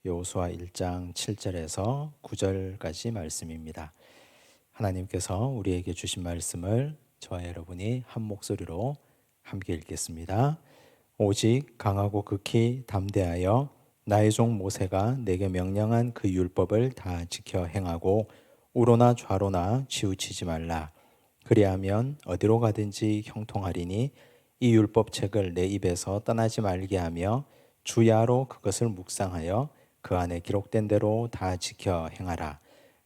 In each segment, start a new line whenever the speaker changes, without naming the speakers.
여호수아 1장 7절에서 9절까지 말씀입니다. 하나님께서 우리에게 주신 말씀을 저와 여러분이 한 목소리로 함께 읽겠습니다. 오직 강하고 극히 담대하여 나의 종 모세가 내게 명령한 그 율법을 다 지켜 행하고 우로나 좌로나 치우치지 말라. 그리하면 어디로 가든지 형통하리니 이 율법책을 내 입에서 떠나지 말게 하며 주야로 그것을 묵상하여 그 안에 기록된 대로 다 지켜 행하라.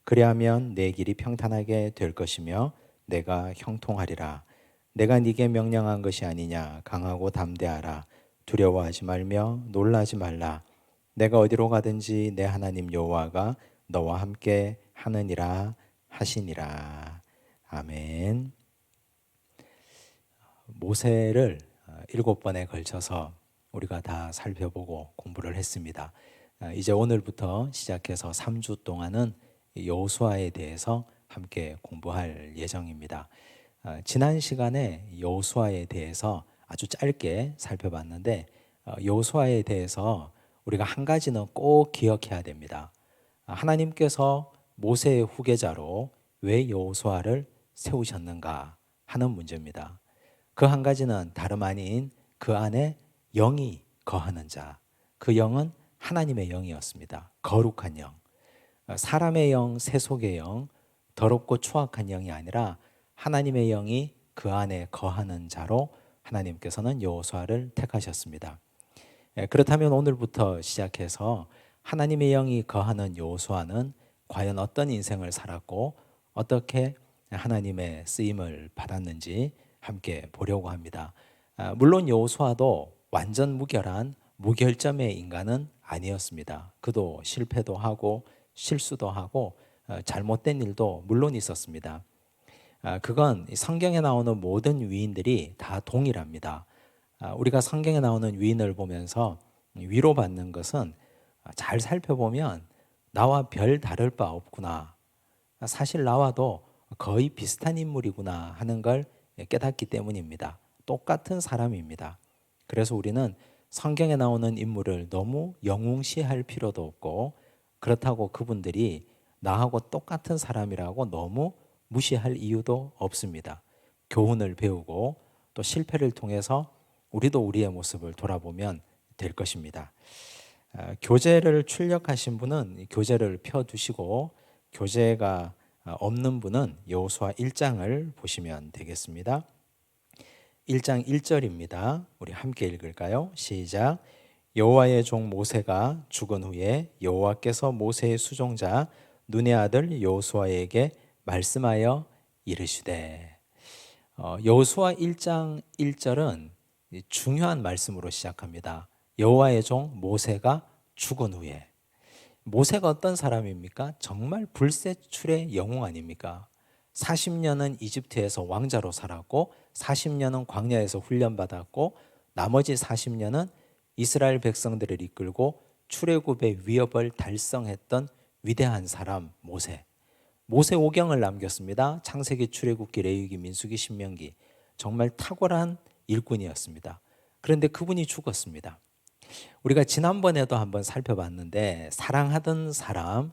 그리하면 내 길이 평탄하게 될 것이며 내가 형통하리라. 내가 네게 명령한 것이 아니냐. 강하고 담대하라. 두려워하지 말며 놀라지 말라. 내가 어디로 가든지 내 하나님 여호와가 너와 함께 하느니라 하시니라. 아멘. 모세를 7번에 걸쳐서 우리가 다 살펴보고 공부를 했습니다. 이제 오늘부터 시작해서 3주 동안은 여호수아에 대해서 함께 공부할 예정입니다. 지난 시간에 여호수아에 대해서 아주 짧게 살펴봤는데 여호수아에 대해서 우리가 한 가지는 꼭 기억해야 됩니다. 하나님께서 모세의 후계자로 왜 여호수아를 세우셨는가 하는 문제입니다. 그 한 가지는 다름 아닌 그 안에 영이 거하는 자, 그 영은 하나님의 영이었습니다. 거룩한 영, 사람의 영, 세속의 영, 더럽고 추악한 영이 아니라 하나님의 영이 그 안에 거하는 자로 하나님께서는 여호수아를 택하셨습니다. 그렇다면 오늘부터 시작해서 하나님의 영이 거하는 여호수아는 과연 어떤 인생을 살았고 어떻게 하나님의 쓰임을 받았는지 함께 보려고 합니다. 물론 여호수아도 완전 무결한 무결점의 인간은 아니었습니다. 그도 실패도 하고 실수도 하고 잘못된 일도 물론 있었습니다. 그건 성경에 나오는 모든 위인들이 다 동일합니다. 우리가 성경에 나오는 위인을 보면서 위로받는 것은 잘 살펴보면 나와 별 다를 바 없구나. 사실 나와도 거의 비슷한 인물이구나 하는 걸 깨닫기 때문입니다. 똑같은 사람입니다. 그래서 우리는 성경에 나오는 인물을 너무 영웅시할 필요도 없고 그렇다고 그분들이 나하고 똑같은 사람이라고 너무 무시할 이유도 없습니다. 교훈을 배우고 또 실패를 통해서 우리도 우리의 모습을 돌아보면 될 것입니다. 교재를 출력하신 분은 교재를 펴두시고 교재가 없는 분은 여호수아 1장을 보시면 되겠습니다. 1장 1절입니다. 우리 함께 읽을까요? 시작. 여호와의 종 모세가 죽은 후에 여호와께서 모세의 수종자 눈의 아들 여호수아에게 말씀하여 이르시되. 여호수아 1장 1절은 중요한 말씀으로 시작합니다. 여호와의 종 모세가 죽은 후에. 모세가 어떤 사람입니까? 정말 불세출의 영웅 아닙니까? 40년은 이집트에서 왕자로 살았고 40년은 광야에서 훈련받았고 나머지 40년은 이스라엘 백성들을 이끌고 출애굽의 위협을 달성했던 위대한 사람 모세. 모세 오경을 남겼습니다. 창세기, 출애굽기, 레위기, 민수기, 신명기. 정말 탁월한 일꾼이었습니다. 그런데 그분이 죽었습니다. 우리가 지난번에도 한번 살펴봤는데 사랑하던 사람,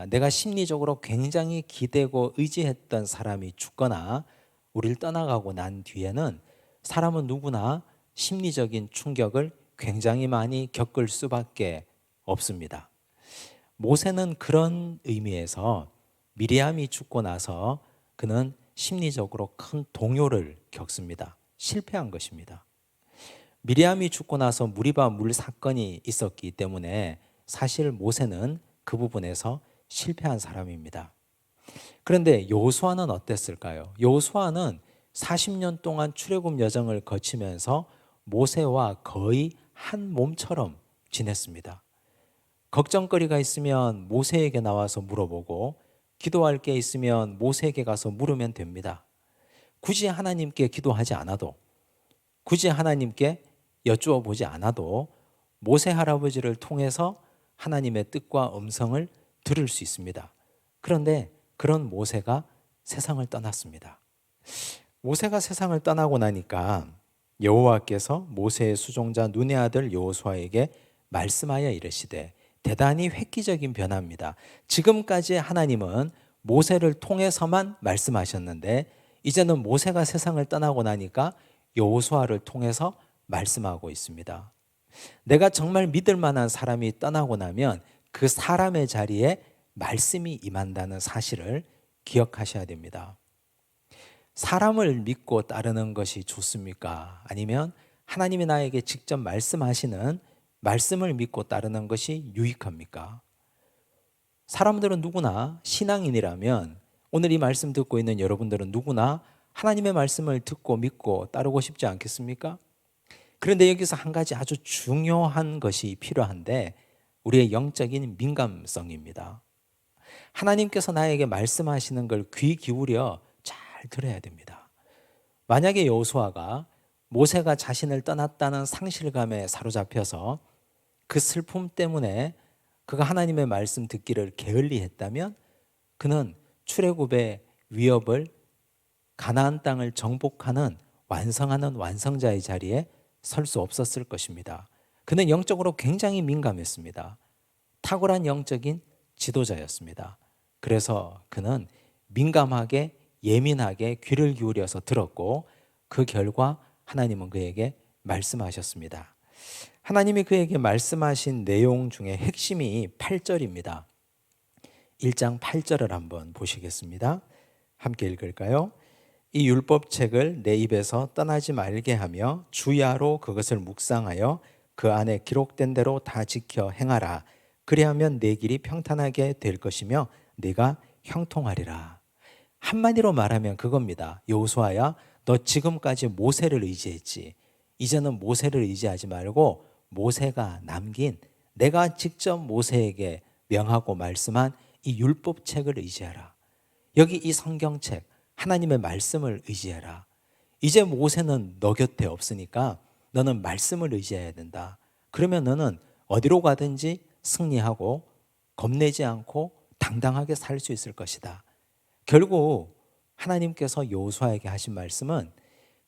내가 심리적으로 굉장히 기대고 의지했던 사람이 죽거나 우리를 떠나가고 난 뒤에는 사람은 누구나 심리적인 충격을 굉장히 많이 겪을 수밖에 없습니다. 모세는 그런 의미에서 미리암이 죽고 나서 그는 심리적으로 큰 동요를 겪습니다. 실패한 것입니다. 미리암이 죽고 나서 무리바 물 사건이 있었기 때문에 사실 모세는 그 부분에서 실패한 사람입니다. 그런데 여호수아는 어땠을까요? 여호수아는 40년 동안 출애굽 여정을 거치면서 모세와 거의 한 몸처럼 지냈습니다. 걱정거리가 있으면 모세에게 나와서 물어보고 기도할 게 있으면 모세에게 가서 물으면 됩니다. 굳이 하나님께 기도하지 않아도, 굳이 하나님께 여쭈어 보지 않아도 모세 할아버지를 통해서 하나님의 뜻과 음성을 들을 수 있습니다. 그런데 그런 모세가 세상을 떠났습니다. 모세가 세상을 떠나고 나니까 여호와께서 모세의 수종자 눈의 아들 여호수아에게 말씀하여 이르시되 대단히 획기적인 변화입니다. 지금까지 하나님은 모세를 통해서만 말씀하셨는데 이제는 모세가 세상을 떠나고 나니까 여호수아를 통해서 말씀하고 있습니다. 내가 정말 믿을 만한 사람이 떠나고 나면 그 사람의 자리에 말씀이 임한다는 사실을 기억하셔야 됩니다. 사람을 믿고 따르는 것이 좋습니까? 아니면 하나님이 나에게 직접 말씀하시는 말씀을 믿고 따르는 것이 유익합니까? 사람들은 누구나 신앙인이라면 오늘 이 말씀 듣고 있는 여러분들은 누구나 하나님의 말씀을 듣고 믿고 따르고 싶지 않겠습니까? 그런데 여기서 한 가지 아주 중요한 것이 필요한데 우리의 영적인 민감성입니다. 하나님께서 나에게 말씀하시는 걸 귀 기울여 잘 들어야 됩니다. 만약에 여호수아가 모세가 자신을 떠났다는 상실감에 사로잡혀서 그 슬픔 때문에 그가 하나님의 말씀 듣기를 게을리했다면 그는 출애굽의 위협을 가나안 땅을 정복하는 완성하는 완성자의 자리에 설 수 없었을 것입니다. 그는 영적으로 굉장히 민감했습니다. 탁월한 영적인 지도자였습니다. 그래서 그는 민감하게 예민하게 귀를 기울여서 들었고 그 결과 하나님은 그에게 말씀하셨습니다. 하나님이 그에게 말씀하신 내용 중에 핵심이 8절입니다. 1장 8절을 한번 보시겠습니다. 함께 읽을까요? 이 율법책을 내 입에서 떠나지 말게 하며 주야로 그것을 묵상하여 그 안에 기록된 대로 다 지켜 행하라. 그리하면 내 길이 평탄하게 될 것이며 네가 형통하리라. 한마디로 말하면 그겁니다. 여호수아야, 너 지금까지 모세를 의지했지. 이제는 모세를 의지하지 말고 모세가 남긴 내가 직접 모세에게 명하고 말씀한 이 율법책을 의지하라. 여기 이 성경책 하나님의 말씀을 의지해라. 이제 모세는 너 곁에 없으니까 너는 말씀을 의지해야 된다. 그러면 너는 어디로 가든지 승리하고 겁내지 않고 당당하게 살 수 있을 것이다. 결국 하나님께서 여호수아에게 하신 말씀은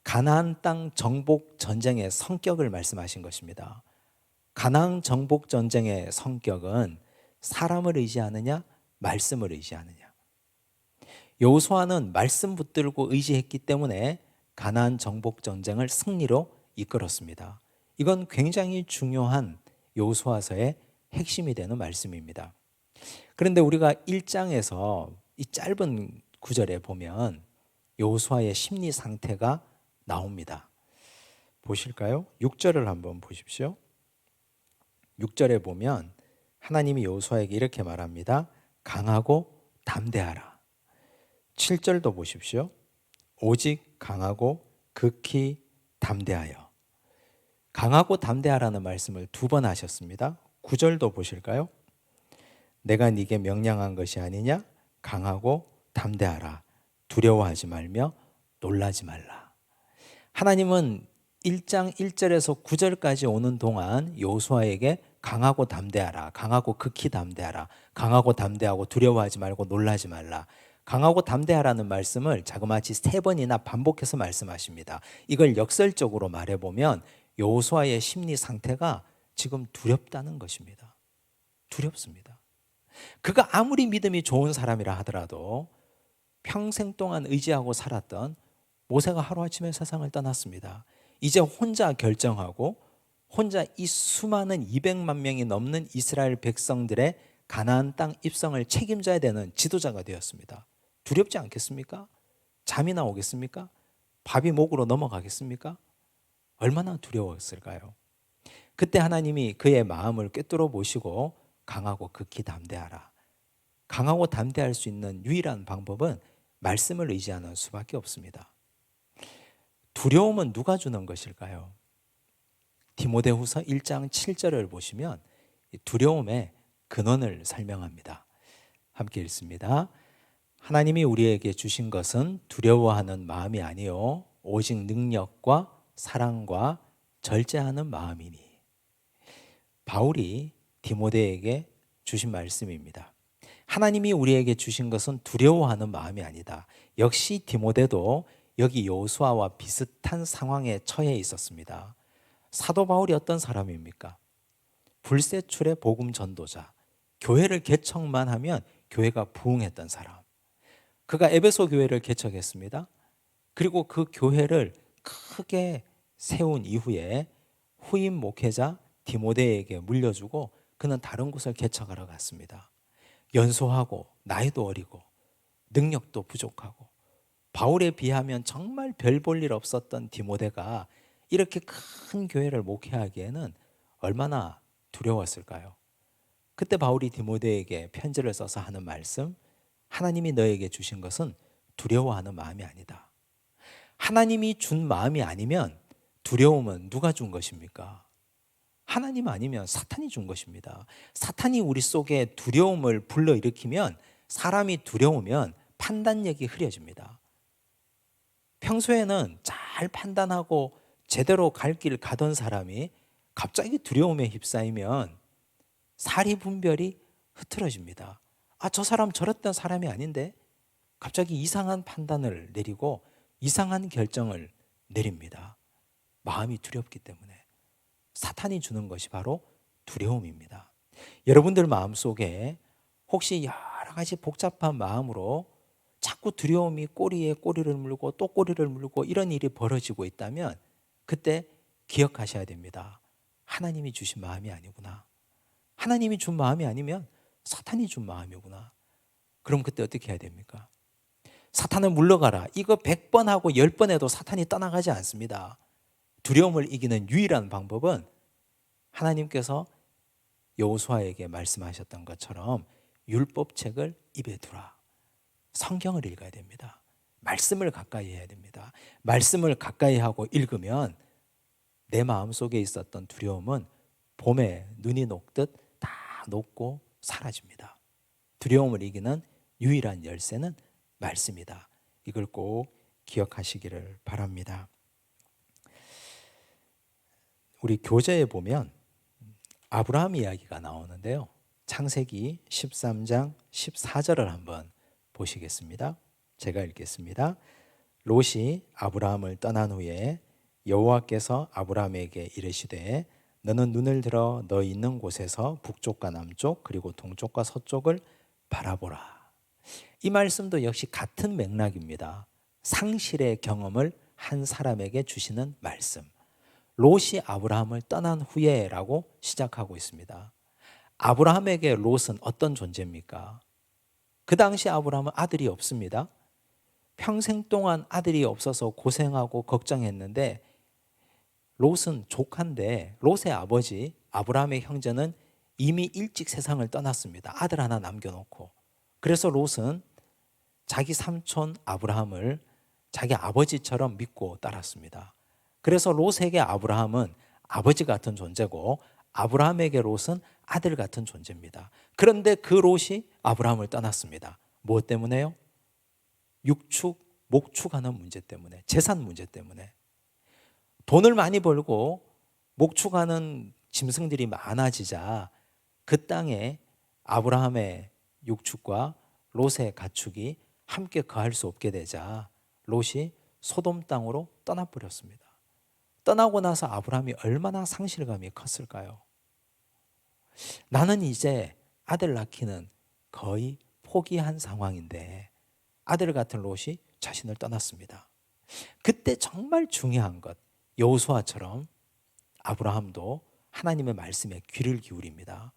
가나안 땅 정복 전쟁의 성격을 말씀하신 것입니다. 가나안 정복 전쟁의 성격은 사람을 의지하느냐 말씀을 의지하느냐. 여호수아는 말씀 붙들고 의지했기 때문에 가나안 정복 전쟁을 승리로 이끌었습니다. 이건 굉장히 중요한 여호수아서의 핵심이 되는 말씀입니다. 그런데 우리가 1장에서 이 짧은 구절에 보면 여호수아의 심리 상태가 나옵니다. 보실까요? 6절을 한번 보십시오. 6절에 보면 하나님이 여호수아에게 이렇게 말합니다. 강하고 담대하라. 7절도 보십시오. 오직 강하고 극히 담대하여. 강하고 담대하라는 말씀을 2번 하셨습니다. 9절도 보실까요? 내가 네게 명령한 것이 아니냐? 강하고 담대하라. 두려워하지 말며 놀라지 말라. 하나님은 1장 1절에서 9절까지 오는 동안 여호수아에게 강하고 담대하라. 강하고 극히 담대하라. 강하고 담대하고 두려워하지 말고 놀라지 말라. 강하고 담대하라는 말씀을 자그마치 3번이나 반복해서 말씀하십니다. 이걸 역설적으로 말해보면 여호수아의 심리 상태가 지금 두렵다는 것입니다. 두렵습니다. 그가 아무리 믿음이 좋은 사람이라 하더라도 평생 동안 의지하고 살았던 모세가 하루아침에 세상을 떠났습니다. 이제 혼자 결정하고 혼자 이 수많은 200만 명이 넘는 이스라엘 백성들의 가나안 땅 입성을 책임져야 되는 지도자가 되었습니다. 두렵지 않겠습니까? 잠이 나오겠습니까? 밥이 목으로 넘어가겠습니까? 얼마나 두려웠을까요? 그때 하나님이 그의 마음을 꿰뚫어 보시고 강하고 극히 담대하라. 강하고 담대할 수 있는 유일한 방법은 말씀을 의지하는 수밖에 없습니다. 두려움은 누가 주는 것일까요? 디모데후서 1장 7절을 보시면 두려움의 근원을 설명합니다. 함께 읽습니다. 하나님이 우리에게 주신 것은 두려워하는 마음이 아니요 오직 능력과 사랑과 절제하는 마음이니. 바울이 디모데에게 주신 말씀입니다. 하나님이 우리에게 주신 것은 두려워하는 마음이 아니다. 역시 디모데도 여기 여호수아와 비슷한 상황에 처해 있었습니다. 사도 바울이 어떤 사람입니까? 불세출의 복음 전도자, 교회를 개척만 하면 교회가 부흥했던 사람. 그가 에베소 교회를 개척했습니다. 그리고 그 교회를 크게 세운 이후에 후임 목회자 디모데에게 물려주고 그는 다른 곳을 개척하러 갔습니다. 연소하고 나이도 어리고 능력도 부족하고 바울에 비하면 정말 별 볼 일 없었던 디모데가 이렇게 큰 교회를 목회하기에는 얼마나 두려웠을까요? 그때 바울이 디모데에게 편지를 써서 하는 말씀, 하나님이 너에게 주신 것은 두려워하는 마음이 아니다. 하나님이 준 마음이 아니면 두려움은 누가 준 것입니까? 하나님 아니면 사탄이 준 것입니다. 사탄이 우리 속에 두려움을 불러일으키면, 사람이 두려우면 판단력이 흐려집니다. 평소에는 잘 판단하고 제대로 갈 길 가던 사람이 갑자기 두려움에 휩싸이면 사리분별이 흐트러집니다. 저 사람 저랬던 사람이 아닌데 갑자기 이상한 판단을 내리고 이상한 결정을 내립니다. 마음이 두렵기 때문에. 사탄이 주는 것이 바로 두려움입니다. 여러분들 마음속에 혹시 여러 가지 복잡한 마음으로 자꾸 두려움이 꼬리에 꼬리를 물고 또 꼬리를 물고 이런 일이 벌어지고 있다면 그때 기억하셔야 됩니다. 하나님이 주신 마음이 아니구나. 하나님이 준 마음이 아니면 사탄이 준 마음이구나. 그럼 그때 어떻게 해야 됩니까? 사탄을 물러가라. 이거 100번 하고 10번 해도 사탄이 떠나가지 않습니다. 두려움을 이기는 유일한 방법은 하나님께서 여호수아에게 말씀하셨던 것처럼 율법책을 입에 두라. 성경을 읽어야 됩니다. 말씀을 가까이 해야 됩니다. 말씀을 가까이 하고 읽으면 내 마음속에 있었던 두려움은 봄에 눈이 녹듯 다 녹고 사라집니다. 두려움을 이기는 유일한 열쇠는 말씀이다. 이걸 꼭 기억하시기를 바랍니다. 우리 교재에 보면 아브라함 이야기가 나오는데요. 창세기 13장 14절을 한번 보시겠습니다. 제가 읽겠습니다. 롯이 아브라함을 떠난 후에 여호와께서 아브라함에게 이르시되 너는 눈을 들어 너 있는 곳에서 북쪽과 남쪽 그리고 동쪽과 서쪽을 바라보라. 이 말씀도 역시 같은 맥락입니다. 상실의 경험을 한 사람에게 주시는 말씀. 롯이 아브라함을 떠난 후에라고 시작하고 있습니다. 아브라함에게 롯은 어떤 존재입니까? 그 당시 아브라함은 아들이 없습니다. 평생 동안 아들이 없어서 고생하고 걱정했는데 롯은 조카인데 롯의 아버지 아브라함의 형제는 이미 일찍 세상을 떠났습니다. 아들 하나 남겨놓고. 그래서 롯은 자기 삼촌 아브라함을 자기 아버지처럼 믿고 따랐습니다. 그래서 롯에게 아브라함은 아버지 같은 존재고 아브라함에게 롯은 아들 같은 존재입니다. 그런데 그 롯이 아브라함을 떠났습니다. 무엇 때문에요? 육축, 목축하는 문제 때문에, 재산 문제 때문에. 돈을 많이 벌고 목축하는 짐승들이 많아지자 그 땅에 아브라함의 육축과 롯의 가축이 함께 거할 수 없게 되자 롯이 소돔 땅으로 떠나버렸습니다. 떠나고 나서 아브라함이 얼마나 상실감이 컸을까요? 나는 이제 아들 낳기는 거의 포기한 상황인데 아들 같은 롯이 자신을 떠났습니다. 그때 정말 중요한 것, 여호수아처럼 아브라함도 하나님의 말씀에 귀를 기울입니다.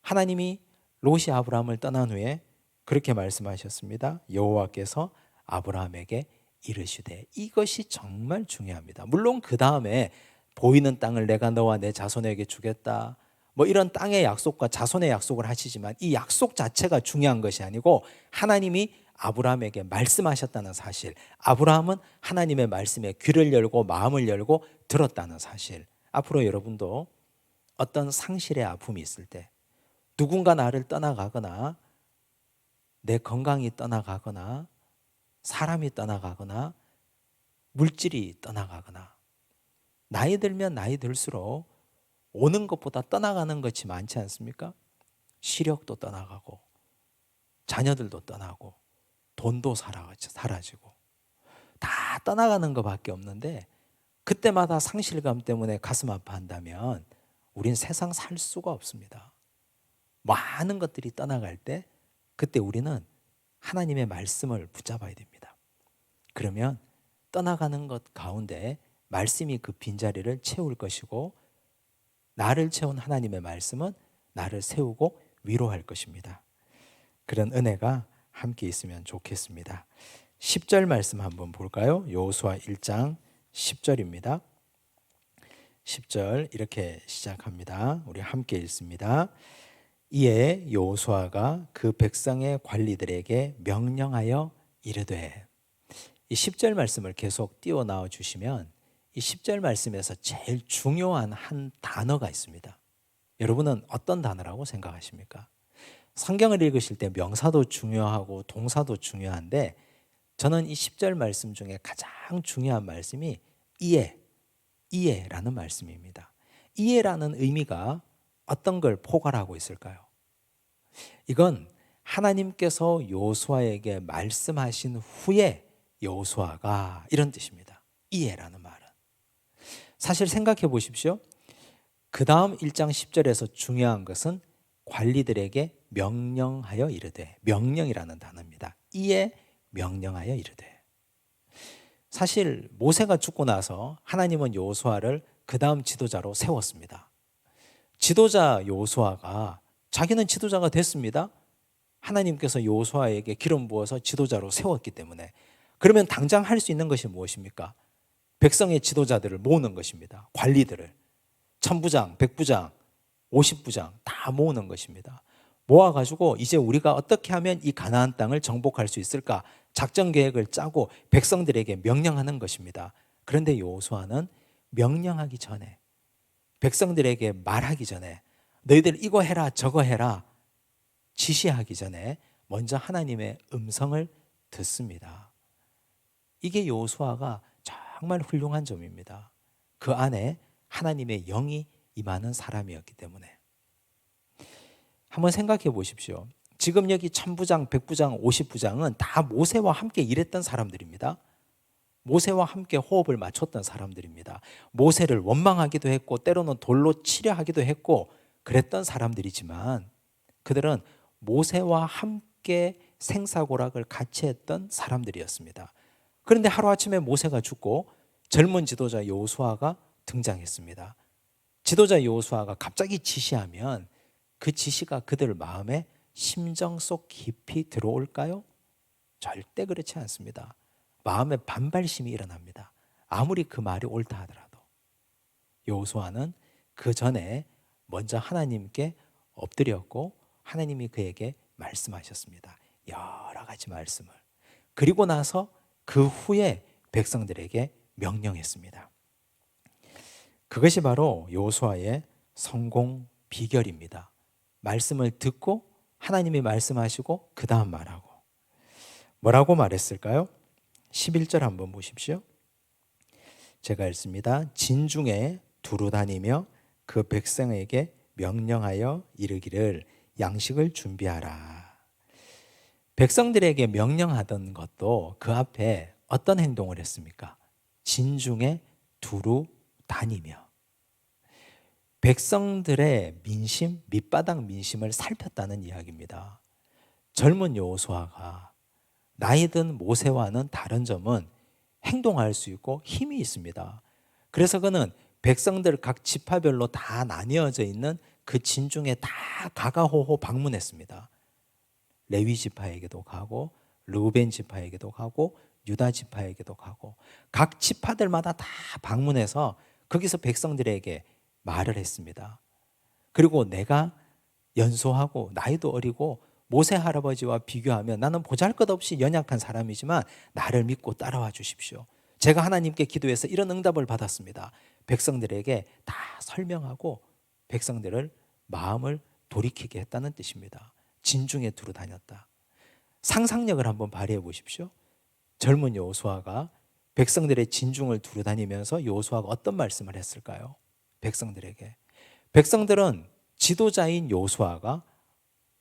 하나님이 롯이 아브라함을 떠난 후에 그렇게 말씀하셨습니다. 여호와께서 아브라함에게 이르시되. 이것이 정말 중요합니다. 물론 그 다음에 보이는 땅을 내가 너와 내 자손에게 주겠다, 뭐 이런 땅의 약속과 자손의 약속을 하시지만 이 약속 자체가 중요한 것이 아니고 하나님이 아브라함에게 말씀하셨다는 사실, 아브라함은 하나님의 말씀에 귀를 열고 마음을 열고 들었다는 사실. 앞으로 여러분도 어떤 상실의 아픔이 있을 때, 누군가 나를 떠나가거나 내 건강이 떠나가거나 사람이 떠나가거나 물질이 떠나가거나, 나이 들면 나이 들수록 오는 것보다 떠나가는 것이 많지 않습니까? 시력도 떠나가고 자녀들도 떠나고 돈도 사라지고 다 떠나가는 것밖에 없는데, 그때마다 상실감 때문에 가슴 아파한다면 우린 세상 살 수가 없습니다. 많은 것들이 떠나갈 때 그때 우리는 하나님의 말씀을 붙잡아야 됩니다. 그러면 떠나가는 것 가운데 말씀이 그 빈자리를 채울 것이고 나를 채운 하나님의 말씀은 나를 세우고 위로할 것입니다. 그런 은혜가 함께 있으면 좋겠습니다. 10절 말씀 한번 볼까요? 여호수아 1장 10절입니다. 10절 이렇게 시작합니다. 우리 함께 읽습니다. 이에 여호수아가 그 백성의 관리들에게 명령하여 이르되, 이 10절 말씀을 계속 띄워 나와 주시면 이 10절 말씀에서 제일 중요한 한 단어가 있습니다. 여러분은 어떤 단어라고 생각하십니까? 성경을 읽으실 때 명사도 중요하고 동사도 중요한데 저는 이 10절 말씀 중에 가장 중요한 말씀이 이에라는 말씀입니다. 이에라는 의미가 어떤 걸 포괄하고 있을까요? 이건 하나님께서 여호수아에게 말씀하신 후에 여호수아가 이런 뜻입니다. 이에라는 말은. 사실 생각해 보십시오. 그 다음 1장 10절에서 중요한 것은 관리들에게 명령하여 이르되, 명령이라는 단어입니다. 이에 명령하여 이르되. 사실 모세가 죽고 나서 하나님은 여호수아를 그 다음 지도자로 세웠습니다. 지도자 여호수아가 자기는 지도자가 됐습니다. 하나님께서 여호수아에게 기름 부어서 지도자로 세웠기 때문에. 그러면 당장 할 수 있는 것이 무엇입니까? 백성의 지도자들을 모으는 것입니다. 관리들을. 천부장, 백부장, 50부장 다 모으는 것입니다. 모아가지고 이제 우리가 어떻게 하면 이 가나안 땅을 정복할 수 있을까? 작전 계획을 짜고 백성들에게 명령하는 것입니다. 그런데 여호수아는 명령하기 전에, 백성들에게 말하기 전에, 너희들 이거 해라 저거 해라 지시하기 전에 먼저 하나님의 음성을 듣습니다. 이게 여호수아가 정말 훌륭한 점입니다. 그 안에 하나님의 영이 임하는 사람이었기 때문에. 한번 생각해 보십시오. 지금 여기 천부장, 백부장, 50부장은 다 모세와 함께 일했던 사람들입니다. 모세와 함께 호흡을 맞췄던 사람들입니다. 모세를 원망하기도 했고 때로는 돌로 치려 하기도 했고 그랬던 사람들이지만 그들은 모세와 함께 생사고락을 같이 했던 사람들이었습니다. 그런데 하루아침에 모세가 죽고 젊은 지도자 여호수아가 등장했습니다. 지도자 여호수아가 갑자기 지시하면 그 지시가 그들 마음에 심정 속 깊이 들어올까요? 절대 그렇지 않습니다. 마음에 반발심이 일어납니다. 아무리 그 말이 옳다 하더라도. 여호수아는 그 전에 먼저 하나님께 엎드렸고 하나님이 그에게 말씀하셨습니다. 여러 가지 말씀을. 그리고 나서 그 후에 백성들에게 명령했습니다. 그것이 바로 여호수아의 성공 비결입니다. 말씀을 듣고 하나님이 말씀하시고 그 다음 말하고. 뭐라고 말했을까요? 11절 한번 보십시오. 제가 읽습니다. 진중에 두루 다니며 그 백성에게 명령하여 이르기를 양식을 준비하라. 백성들에게 명령하던 것도 그 앞에 어떤 행동을 했습니까? 진중에 두루 다니며. 백성들의 민심, 밑바닥 민심을 살폈다는 이야기입니다. 젊은 여호수아가 나이 든 모세와는 다른 점은 행동할 수 있고 힘이 있습니다. 그래서 그는 백성들 각 지파별로 다 나뉘어져 있는 그 진중에 다 가가호호 방문했습니다. 레위 지파에게도 가고 르우벤 지파에게도 가고 유다 지파에게도 가고 각 지파들마다 다 방문해서 거기서 백성들에게 말을 했습니다. 그리고 내가 연소하고 나이도 어리고 모세 할아버지와 비교하면 나는 보잘것없이 연약한 사람이지만 나를 믿고 따라와 주십시오. 제가 하나님께 기도해서 이런 응답을 받았습니다. 백성들에게 다 설명하고 백성들을 마음을 돌이키게 했다는 뜻입니다. 진중에 두루 다녔다. 상상력을 한번 발휘해 보십시오. 젊은 여호수아가 백성들의 진중을 두루 다니면서 여호수아가 어떤 말씀을 했을까요? 백성들에게. 백성들은 지도자인 여호수아가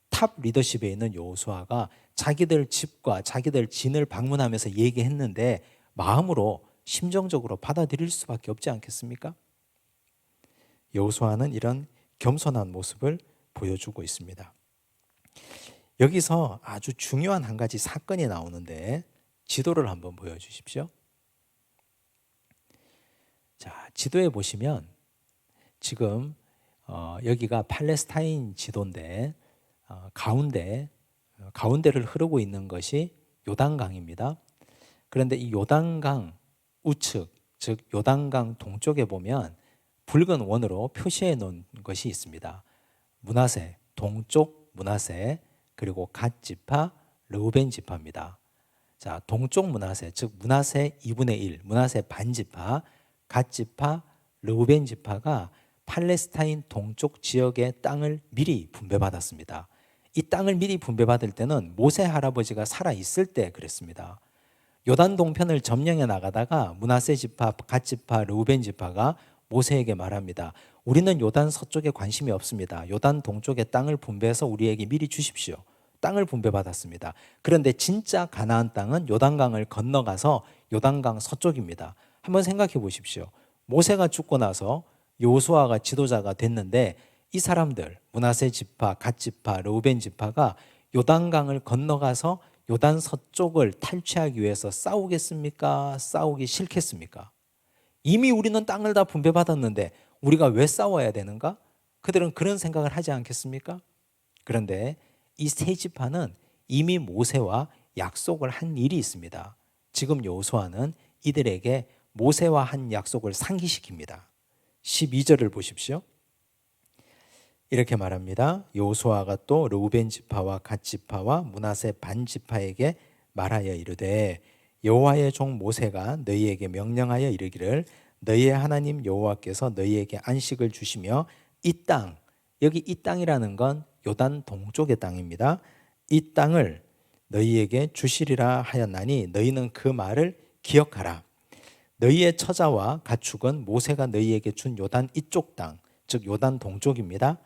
탑 리더십에 있는 여호수아가 자기들 집과 자기들 진을 방문하면서 얘기했는데 마음으로 심정적으로 받아들일 수밖에 없지 않겠습니까? 여호수아는 이런 겸손한 모습을 보여주고 있습니다. 여기서 아주 중요한 한 가지 사건이 나오는데 지도를 한번 보여주십시오. 자, 지도에 보시면 지금 여기가 팔레스타인 지도인데 가운데를 흐르고 있는 것이 요단강입니다. 그런데 이 요단강 우측, 즉 요단강 동쪽에 보면 붉은 원으로 표시해 놓은 것이 있습니다. 므낫세, 동쪽 므낫세, 그리고 갓 지파, 르우벤 지파입니다. 자, 동쪽 므낫세, 즉 므낫세 2분의 1, 므낫세 반 지파, 갓 지파, 르우벤 지파가 팔레스타인 동쪽 지역의 땅을 미리 분배받았습니다. 이 땅을 미리 분배받을 때는 모세 할아버지가 살아 있을 때 그랬습니다. 요단 동편을 점령해 나가다가 므낫세 지파, 갓 지파, 르우벤 지파가 모세에게 말합니다. 우리는 요단 서쪽에 관심이 없습니다. 요단 동쪽의 땅을 분배해서 우리에게 미리 주십시오. 땅을 분배받았습니다. 그런데 진짜 가나안 땅은 요단강을 건너가서 요단강 서쪽입니다. 한번 생각해 보십시오. 모세가 죽고 나서 여호수아가 지도자가 됐는데 이 사람들 므낫세 지파, 갓 지파, 르우벤 지파가 요단강을 건너가서 요단 서쪽을 탈취하기 위해서 싸우겠습니까? 싸우기 싫겠습니까? 이미 우리는 땅을 다 분배받았는데 우리가 왜 싸워야 되는가? 그들은 그런 생각을 하지 않겠습니까? 그런데 이 세 지파는 이미 모세와 약속을 한 일이 있습니다. 지금 여호수아는 이들에게 모세와 한 약속을 상기시킵니다. 12절을 보십시오. 이렇게 말합니다. 여호수아가 또 르우벤 지파와 갓 지파와 므낫세 반 지파에게 말하여 이르되 여호와의 종 모세가 너희에게 명령하여 이르기를 너희의 하나님 여호와께서 너희에게 안식을 주시며 이 땅, 여기 이 땅이라는 건 요단 동쪽의 땅입니다. 이 땅을 너희에게 주시리라 하였나니 너희는 그 말을 기억하라. 너희의 처자와 가축은 모세가 너희에게 준 요단 이쪽 땅, 즉 요단 동쪽입니다.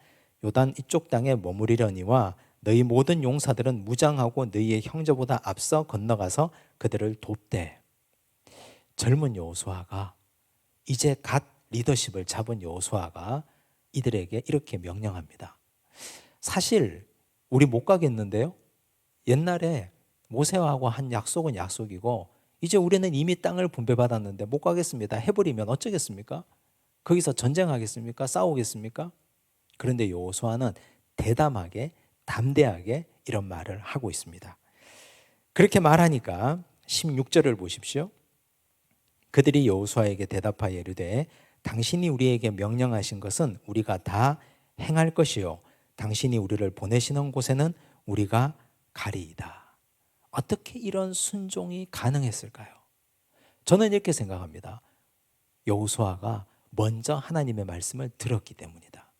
요단 이쪽 땅에 머무리려니와 너희 모든 용사들은 무장하고 너희의 형제보다 앞서 건너가서 그들을 돕되. 젊은 여호수아가 이제 갓 리더십을 잡은 여호수아가 이들에게 이렇게 명령합니다. 사실 우리 못 가겠는데요. 옛날에 모세하고 한 약속은 약속이고 이제 우리는 이미 땅을 분배받았는데 못 가겠습니다. 해버리면 어쩌겠습니까? 거기서 전쟁하겠습니까? 싸우겠습니까? 그런데 여호수아는 대담하게 담대하게 이런 말을 하고 있습니다. 그렇게 말하니까 16절을 보십시오. 그들이 여호수아에게 대답하여 이르되 당신이 우리에게 명령하신 것은 우리가 다 행할 것이요 당신이 우리를 보내시는 곳에는 우리가 가리이다. 어떻게 이런 순종이 가능했을까요? 저는 이렇게 생각합니다. 여호수아가 먼저 하나님의 말씀을 들었기 때문이다.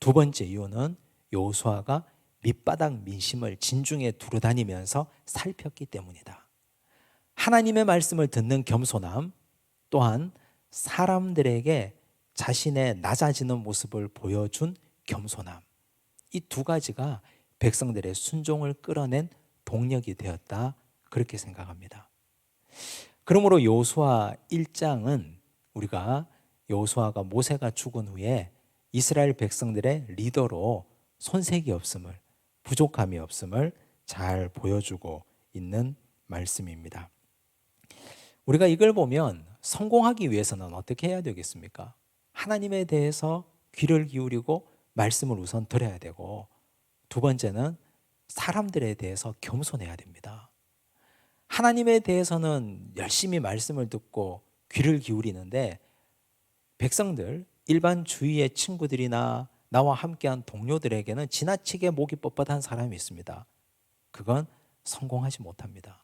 두 번째 이유는 여호수아가 밑바닥 민심을 진중에 두루다니면서 살폈기 때문이다. 하나님의 말씀을 듣는 겸손함, 또한 사람들에게 자신의 낮아지는 모습을 보여준 겸손함, 이 두 가지가 백성들의 순종을 끌어낸 동력이 되었다, 그렇게 생각합니다. 그러므로 여호수아 1장은 우리가 여호수아가 모세가 죽은 후에 이스라엘 백성들의 리더로 손색이 없음을, 부족함이 없음을 잘 보여주고 있는 말씀입니다. 우리가 이걸 보면 성공하기 위해서는 어떻게 해야 되겠습니까? 하나님에 대해서 귀를 기울이고 말씀을 우선 들어야 되고, 두 번째는 사람들에 대해서 겸손해야 됩니다. 하나님에 대해서는 열심히 말씀을 듣고 귀를 기울이는데 백성들, 일반 주위의 친구들이나 나와 함께한 동료들에게는 지나치게 목이 뻣뻣한 사람이 있습니다. 그건 성공하지 못합니다.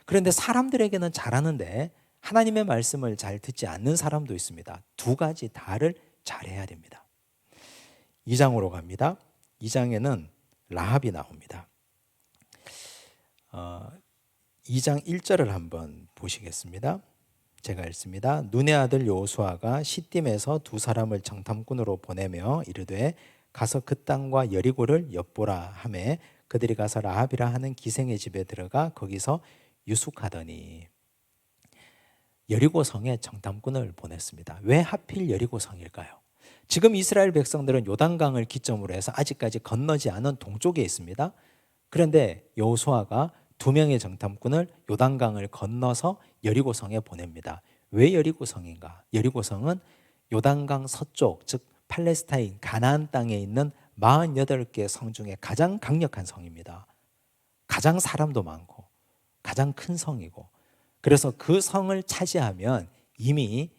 그런데 사람들에게는 잘하는데 하나님의 말씀을 잘 듣지 않는 사람도 있습니다. 두 가지 다를 잘해야 됩니다. 2장으로 갑니다. 2장에는 라합이 나옵니다. 2장 1절을 한번 보시겠습니다. 제가 읽습니다. 눈의 아들 여호수아가 시딤에서 두 사람을 정탐꾼으로 보내며 이르되 가서 그 땅과 여리고를 엿보라 하매 그들이 가서 라합이라 하는 기생의 집에 들어가 거기서 유숙하더니. 여리고 성에 정탐꾼을 보냈습니다. 왜 하필 여리고 성일까요? 지금 이스라엘 백성들은 요단강을 기점으로 해서 아직까지 건너지 않은 동쪽에 있습니다. 그런데 여호수아가 두 명의 정탐꾼을 요단강을 건너서 여리고성에 보냅니다. 왜 여리고성인가? 여리고성은 요단강 서쪽, 즉 팔레스타인 가나안 땅에 있는 48개 성 중에 가장 강력한 성입니다. 가장 사람도 많고 가장 큰 성이고, 그래서 그 성을 차지하면 이미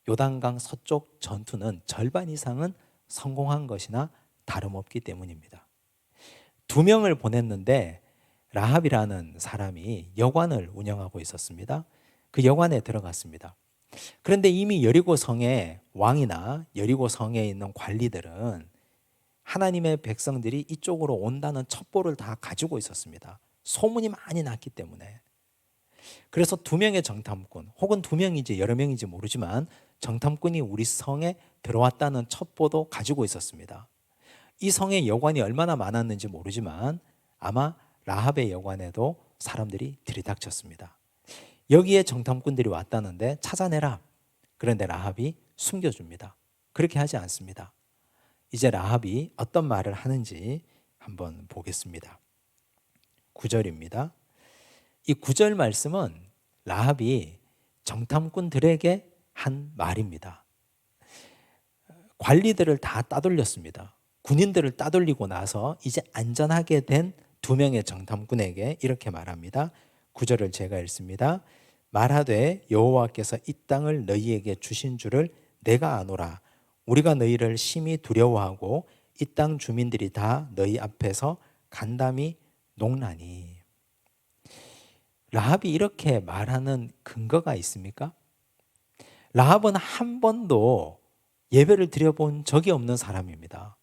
요단강 서쪽 전투는 절반 이상은 성공한 것이나 다름없기 때문입니다. 두 명을 보냈는데 라합이라는 사람이 여관을 운영하고 있었습니다. 그 여관에 들어갔습니다. 그런데 이미 여리고성의 왕이나 여리고성에 있는 관리들은 하나님의 백성들이 이쪽으로 온다는 첩보를 다 가지고 있었습니다. 소문이 많이 났기 때문에. 그래서 두 명의 정탐꾼, 혹은 두 명인지 여러 명인지 모르지만 정탐꾼이 우리 성에 들어왔다는 첩보도 가지고 있었습니다. 이 성의 여관이 얼마나 많았는지 모르지만 아마 라합의 여관에도 사람들이 들이닥쳤습니다. 여기에 정탐꾼들이 왔다는데 찾아내라. 그런데 라합이 숨겨줍니다. 그렇게 하지 않습니다. 이제 라합이 어떤 말을 하는지 한번 보겠습니다. 9절입니다. 이 9절 말씀은 라합이 정탐꾼들에게 한 말입니다. 관리들을 다 따돌렸습니다. 군인들을 따돌리고 나서 이제 안전하게 된 두 명의 정탐꾼에게 이렇게 말합니다. 9절을 제가 읽습니다. 말하되 여호와께서 이 땅을 너희에게 주신 줄을 내가 아노라. 우리가 너희를 심히 두려워하고 이 땅 주민들이 다 너희 앞에서 간담이 녹나니. 라합이 이렇게 말하는 근거가 있습니까? 라합은 한 번도 예배를 드려본 적이 없는 사람입니다.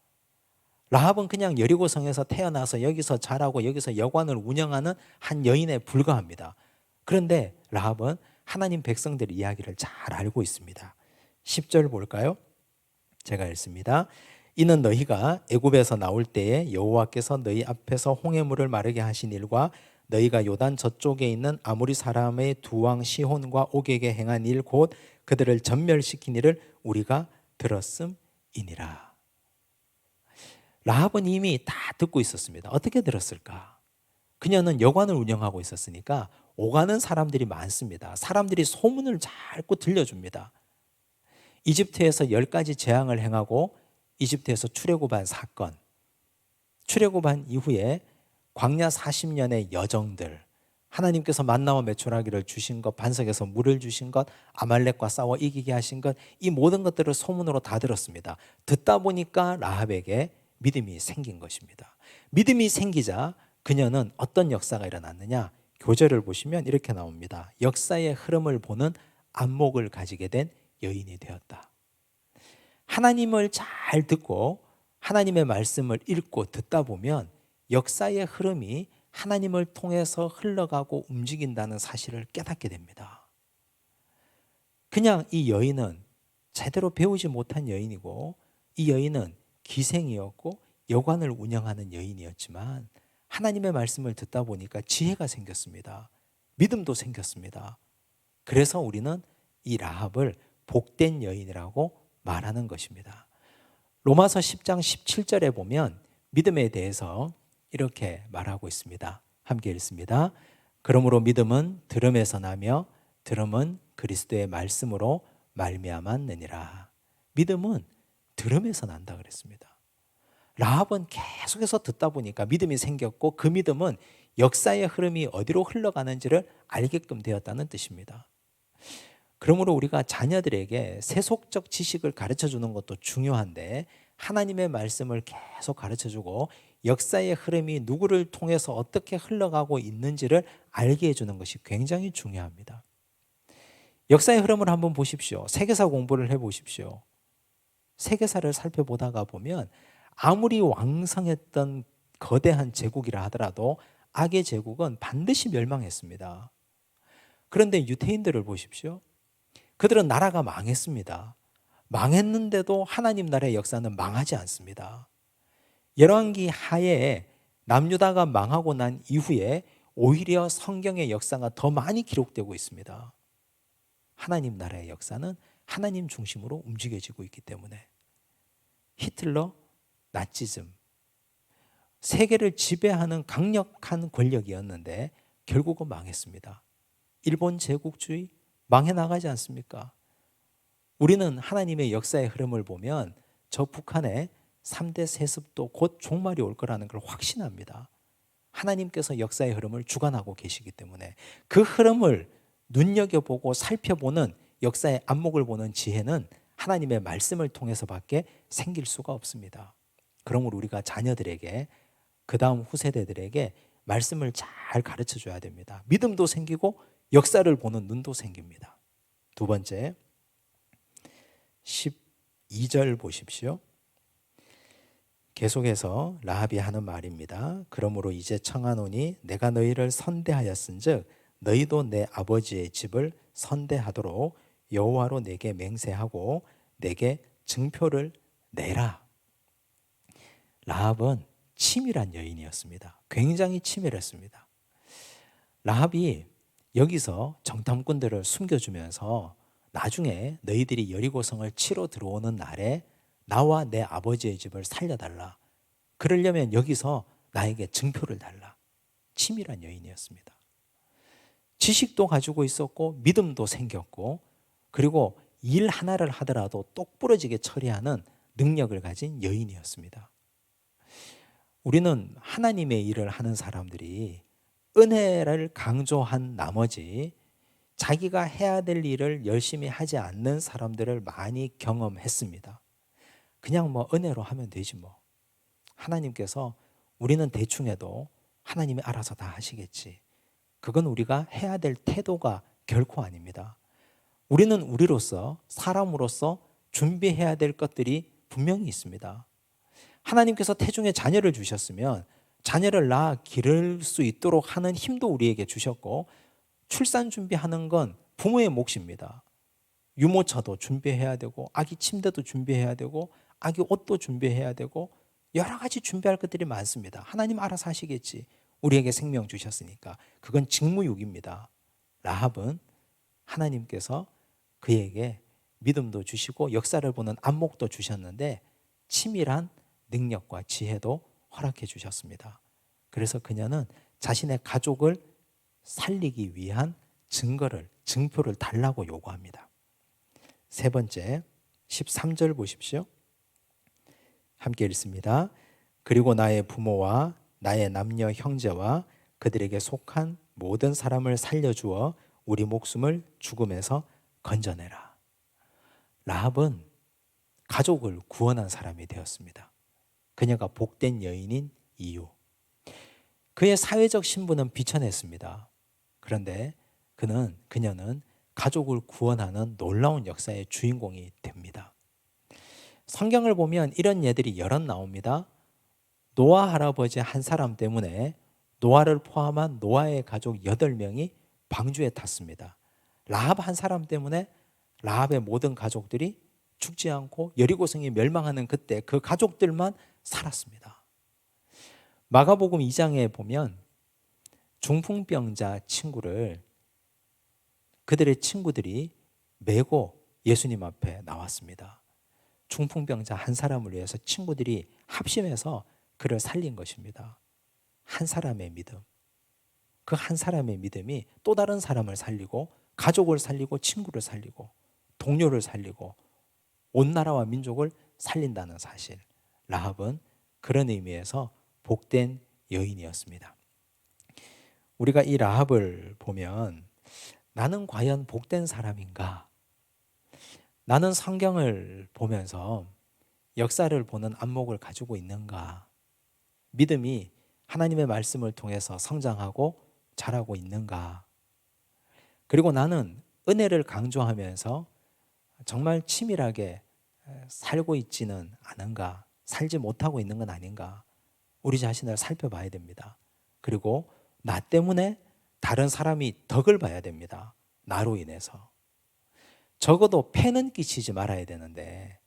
라합은 그냥 여리고성에서 태어나서 여기서 자라고 여기서 여관을 운영하는 한 여인에 불과합니다. 그런데 라합은 하나님 백성들의 이야기를 잘 알고 있습니다. 10절 볼까요? 제가 읽습니다. 이는 너희가 애굽에서 나올 때에 여호와께서 너희 앞에서 홍해물을 마르게 하신 일과 너희가 요단 저쪽에 있는 아모리 사람의 두 왕 시혼과 옥에게 행한 일 곧 그들을 전멸시킨 일을 우리가 들었음이니라. 라합은 이미 다 듣고 있었습니다. 어떻게 들었을까? 그녀는 여관을 운영하고 있었으니까 오가는 사람들이 많습니다. 사람들이 소문을 자꾸 들려줍니다. 이집트에서 10가지 재앙을 행하고 이집트에서 출애굽한 사건, 출애굽한 이후에 광야 40년의 여정들, 하나님께서 만나와 메추라기를 주신 것, 반석에서 물을 주신 것, 아말렉과 싸워 이기게 하신 것, 이 모든 것들을 소문으로 다 들었습니다. 듣다 보니까 라합에게 믿음이 생긴 것입니다. 믿음이 생기자 그녀는 어떤 역사가 일어났느냐? 교절을 보시면 이렇게 나옵니다. 역사의 흐름을 보는 안목을 가지게 된 여인이 되었다. 하나님을 잘 듣고 하나님의 말씀을 읽고 듣다 보면 역사의 흐름이 하나님을 통해서 흘러가고 움직인다는 사실을 깨닫게 됩니다. 그냥 이 여인은 제대로 배우지 못한 여인이고, 이 여인은 기생이었고 여관을 운영하는 여인이었지만 하나님의 말씀을 듣다 보니까 지혜가 생겼습니다. 믿음도 생겼습니다. 그래서 우리는 이 라합을 복된 여인이라고 말하는 것입니다. 로마서 10장 17절에 보면 믿음에 대해서 이렇게 말하고 있습니다. 함께 읽습니다. 그러므로 믿음은 들음에서 나며 들음은 그리스도의 말씀으로 말미암았느니라. 믿음은 들음에서 난다 그랬습니다. 라합은 계속해서 듣다 보니까 믿음이 생겼고, 그 믿음은 역사의 흐름이 어디로 흘러가는지를 알게끔 되었다는 뜻입니다. 그러므로 우리가 자녀들에게 세속적 지식을 가르쳐 주는 것도 중요한데, 하나님의 말씀을 계속 가르쳐 주고 역사의 흐름이 누구를 통해서 어떻게 흘러가고 있는지를 알게 해주는 것이 굉장히 중요합니다. 역사의 흐름을 한번 보십시오. 세계사 공부를 해보십시오. 세계사를 살펴보다가 보면 아무리 왕성했던 거대한 제국이라 하더라도 악의 제국은 반드시 멸망했습니다. 그런데 유대인들을 보십시오. 그들은 나라가 망했습니다. 망했는데도 하나님 나라의 역사는 망하지 않습니다. 열왕기 하에 남유다가 망하고 난 이후에 오히려 성경의 역사가 더 많이 기록되고 있습니다. 하나님 나라의 역사는 하나님 중심으로 움직여지고 있기 때문에. 히틀러, 나치즘, 세계를 지배하는 강력한 권력이었는데 결국은 망했습니다. 일본 제국주의 망해 나가지 않습니까? 우리는 하나님의 역사의 흐름을 보면 저 북한의 3대 세습도 곧 종말이 올 거라는 걸 확신합니다. 하나님께서 역사의 흐름을 주관하고 계시기 때문에 그 흐름을 눈여겨보고 살펴보는 역사의 안목을 보는 지혜는 하나님의 말씀을 통해서밖에 생길 수가 없습니다. 그러므로 우리가 자녀들에게, 그 다음 후세대들에게 말씀을 잘 가르쳐 줘야 됩니다. 믿음도 생기고 역사를 보는 눈도 생깁니다. 두 번째, 12절 보십시오. 계속해서 라합이 하는 말입니다. 그러므로 이제 청하노니 내가 너희를 선대하였은즉 너희도 내 아버지의 집을 선대하도록 여호와로 내게 맹세하고 내게 증표를 내라. 라합은 치밀한 여인이었습니다. 굉장히 치밀했습니다. 라합이 여기서 정탐꾼들을 숨겨주면서 나중에 너희들이 여리고성을 치러 들어오는 날에 나와 내 아버지의 집을 살려달라. 그러려면 여기서 나에게 증표를 달라. 치밀한 여인이었습니다. 지식도 가지고 있었고 믿음도 생겼고 그리고 일 하나를 하더라도 똑부러지게 처리하는 능력을 가진 여인이었습니다. 우리는 하나님의 일을 하는 사람들이 은혜를 강조한 나머지 자기가 해야 될 일을 열심히 하지 않는 사람들을 많이 경험했습니다. 그냥 은혜로 하면 되지 뭐. 하나님께서 우리는 대충 해도 하나님이 알아서 다 하시겠지. 그건 우리가 해야 될 태도가 결코 아닙니다. 우리는 우리로서, 사람으로서 준비해야 될 것들이 분명히 있습니다. 하나님께서 태중에 자녀를 주셨으면 자녀를 낳아 기를 수 있도록 하는 힘도 우리에게 주셨고 출산 준비하는 건 부모의 몫입니다. 유모차도 준비해야 되고 아기 침대도 준비해야 되고 아기 옷도 준비해야 되고 여러 가지 준비할 것들이 많습니다. 하나님 알아서 하시겠지. 우리에게 생명 주셨으니까. 그건 직무유기입니다. 라합은 하나님께서 그에게 믿음도 주시고 역사를 보는 안목도 주셨는데 치밀한 능력과 지혜도 허락해 주셨습니다. 그래서 그녀는 자신의 가족을 살리기 위한 증표를 달라고 요구합니다. 세 번째, 13절 보십시오. 함께 읽습니다. 그리고 나의 부모와 나의 남녀 형제와 그들에게 속한 모든 사람을 살려주어 우리 목숨을 죽음에서 건져내라. 라합은 가족을 구원한 사람이 되었습니다. 그녀가 복된 여인인 이유. 그의 사회적 신분은 비천했습니다. 그런데 그녀는 가족을 구원하는 놀라운 역사의 주인공이 됩니다. 성경을 보면 이런 예들이 여럿 나옵니다. 노아 할아버지 한 사람 때문에 노아를 포함한 노아의 가족 8명이 방주에 탔습니다. 라합 한 사람 때문에 라합의 모든 가족들이 죽지 않고 여리고성이 멸망하는 그때 그 가족들만 살았습니다. 마가복음 2장에 보면 중풍병자 친구를 그들의 친구들이 메고 예수님 앞에 나왔습니다. 중풍병자 한 사람을 위해서 친구들이 합심해서 그를 살린 것입니다. 한 사람의 믿음. 그 한 사람의 믿음이 또 다른 사람을 살리고 가족을 살리고 친구를 살리고 동료를 살리고 온 나라와 민족을 살린다는 사실. 라합은 그런 의미에서 복된 여인이었습니다. 우리가 이 라합을 보면 나는 과연 복된 사람인가? 나는 성경을 보면서 역사를 보는 안목을 가지고 있는가? 믿음이 하나님의 말씀을 통해서 성장하고 자라고 있는가? 그리고 나는 은혜를 강조하면서 정말 치밀하게 살고 있지는 않은가? 살지 못하고 있는 건 아닌가? 우리 자신을 살펴봐야 됩니다. 그리고 나 때문에 다른 사람이 덕을 봐야 됩니다. 나로 인해서. 적어도 폐는 끼치지 말아야 되는데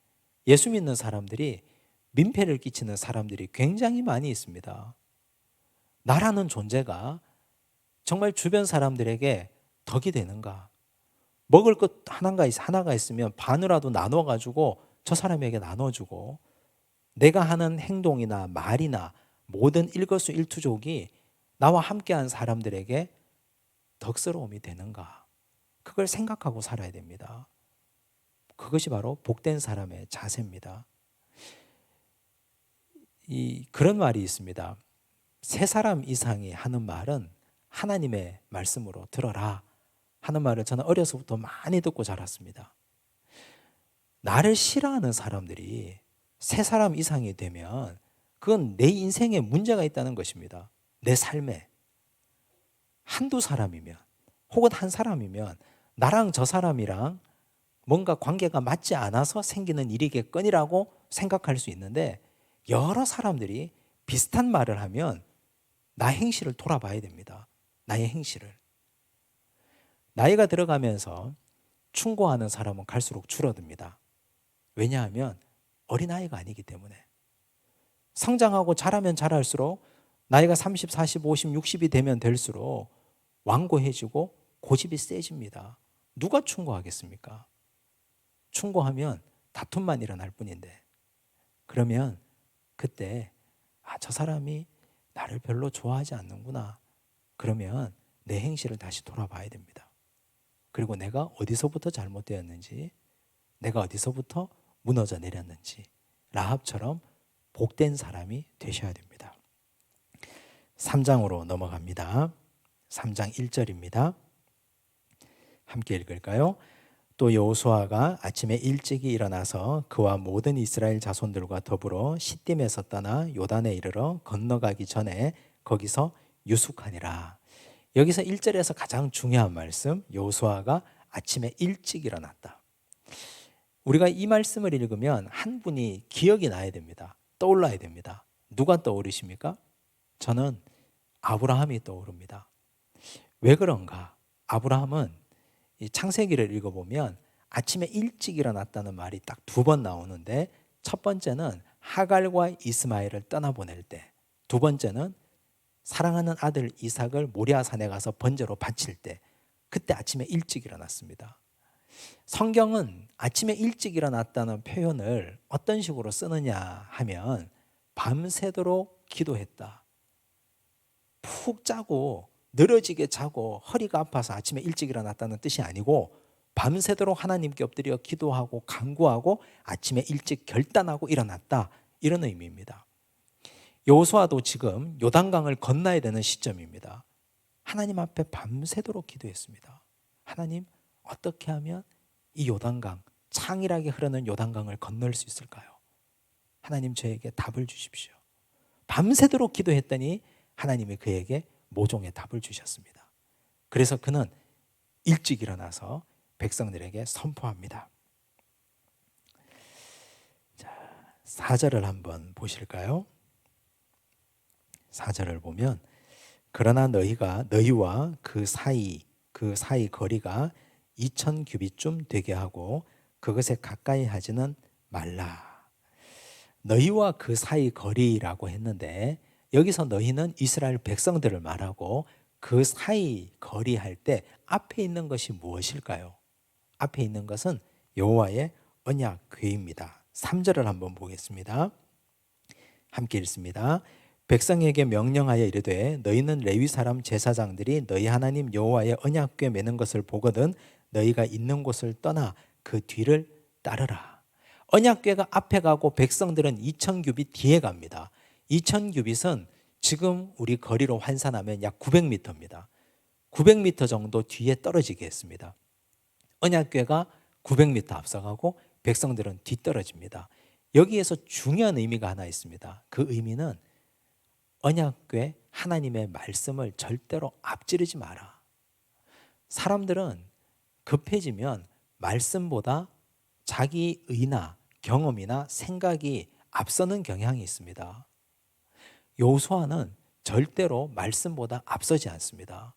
예수 믿는 사람들이 민폐를 끼치는 사람들이 굉장히 많이 있습니다. 나라는 존재가 정말 주변 사람들에게 덕이 되는가? 먹을 것 하나가 있으면 반으로라도 나눠가지고 저 사람에게 나눠주고 내가 하는 행동이나 말이나 모든 일거수일투족이 나와 함께한 사람들에게 덕스러움이 되는가? 그걸 생각하고 살아야 됩니다. 그것이 바로 복된 사람의 자세입니다. 그런 말이 있습니다. 세 사람 이상이 하는 말은 하나님의 말씀으로 들어라 하는 말을 저는 어려서부터 많이 듣고 자랐습니다. 나를 싫어하는 사람들이 세 사람 이상이 되면 그건 내 인생에 문제가 있다는 것입니다. 내 삶에. 한두 사람이면 혹은 한 사람이면 나랑 저 사람이랑 뭔가 관계가 맞지 않아서 생기는 일이겠거니라고 생각할 수 있는데, 여러 사람들이 비슷한 말을 하면 나 행실을 돌아봐야 됩니다. 나의 행실을. 나이가 들어가면서 충고하는 사람은 갈수록 줄어듭니다. 왜냐하면 어린아이가 아니기 때문에. 성장하고 자라면 자랄수록 나이가 30, 40, 50, 60이 되면 될수록 완고해지고 고집이 세집니다. 누가 충고하겠습니까? 충고하면 다툼만 일어날 뿐인데. 그러면 그때 저 사람이 나를 별로 좋아하지 않는구나. 그러면 내 행실을 다시 돌아봐야 됩니다. 그리고 내가 어디서부터 잘못되었는지, 내가 어디서부터 무너져 내렸는지, 라합처럼 복된 사람이 되셔야 됩니다. 3장으로 넘어갑니다. 3장 1절입니다. 함께 읽을까요? 또 여호수아가 아침에 일찍이 일어나서 그와 모든 이스라엘 자손들과 더불어 시딤에서 떠나 요단에 이르러 건너가기 전에 거기서 유숙하니라. 여기서 1절에서 가장 중요한 말씀, 여호수아가 아침에 일찍 일어났다. 우리가 이 말씀을 읽으면 한 분이 기억이 나야 됩니다. 떠올라야 됩니다. 누가 떠오르십니까? 저는 아브라함이 떠오릅니다. 왜 그런가? 아브라함은 이 창세기를 읽어보면 아침에 일찍 일어났다는 말이 딱 2번 나오는데, 첫 번째는 하갈과 이스마엘을 떠나보낼 때, 두 번째는 사랑하는 아들 이삭을 모리아산에 가서 번제로 바칠 때, 그때 아침에 일찍 일어났습니다. 성경은 아침에 일찍 일어났다는 표현을 어떤 식으로 쓰느냐 하면 밤새도록 기도했다. 푹 자고 늘어지게 자고 허리가 아파서 아침에 일찍 일어났다는 뜻이 아니고, 밤새도록 하나님께 엎드려 기도하고 간구하고 아침에 일찍 결단하고 일어났다, 이런 의미입니다. 여호수아도 지금 요단강을 건너야 되는 시점입니다. 하나님 앞에 밤새도록 기도했습니다. 하나님, 어떻게 하면 이 요단강, 창일하게 흐르는 요단강을 건널 수 있을까요? 하나님, 저에게 답을 주십시오. 밤새도록 기도했더니 하나님이 그에게 모종의 답을 주셨습니다. 그래서 그는 일찍 일어나서 백성들에게 선포합니다. 자, 4절을 한번 보실까요? 4절을 보면, 그러나 너희와 그 사이 거리가 2000 규빗쯤 되게 하고 그것에 가까이 하지는 말라. 너희와 그 사이 거리라고 했는데, 여기서 너희는 이스라엘 백성들을 말하고, 그 사이 거리 할 때 앞에 있는 것이 무엇일까요? 앞에 있는 것은 여호와의 언약궤입니다. 3절을 한번 보겠습니다. 함께 읽습니다. 백성에게 명령하여 이르되 너희는 레위 사람 제사장들이 너희 하나님 여호와의 언약궤 매는 것을 보거든 너희가 있는 곳을 떠나 그 뒤를 따르라. 언약궤가 앞에 가고 백성들은 2000 규빗 뒤에 갑니다. 2000 규빗은 지금 우리 거리로 환산하면 약 900m입니다. 900m 정도 뒤에 떨어지게 했습니다. 언약궤가 900m 앞서가고 백성들은 뒤떨어집니다. 여기에서 중요한 의미가 하나 있습니다. 그 의미는 언약궤 하나님의 말씀을 절대로 앞지르지 마라. 사람들은 급해지면 말씀보다 자기 의나 경험이나 생각이 앞서는 경향이 있습니다. 여호수아는 절대로 말씀보다 앞서지 않습니다.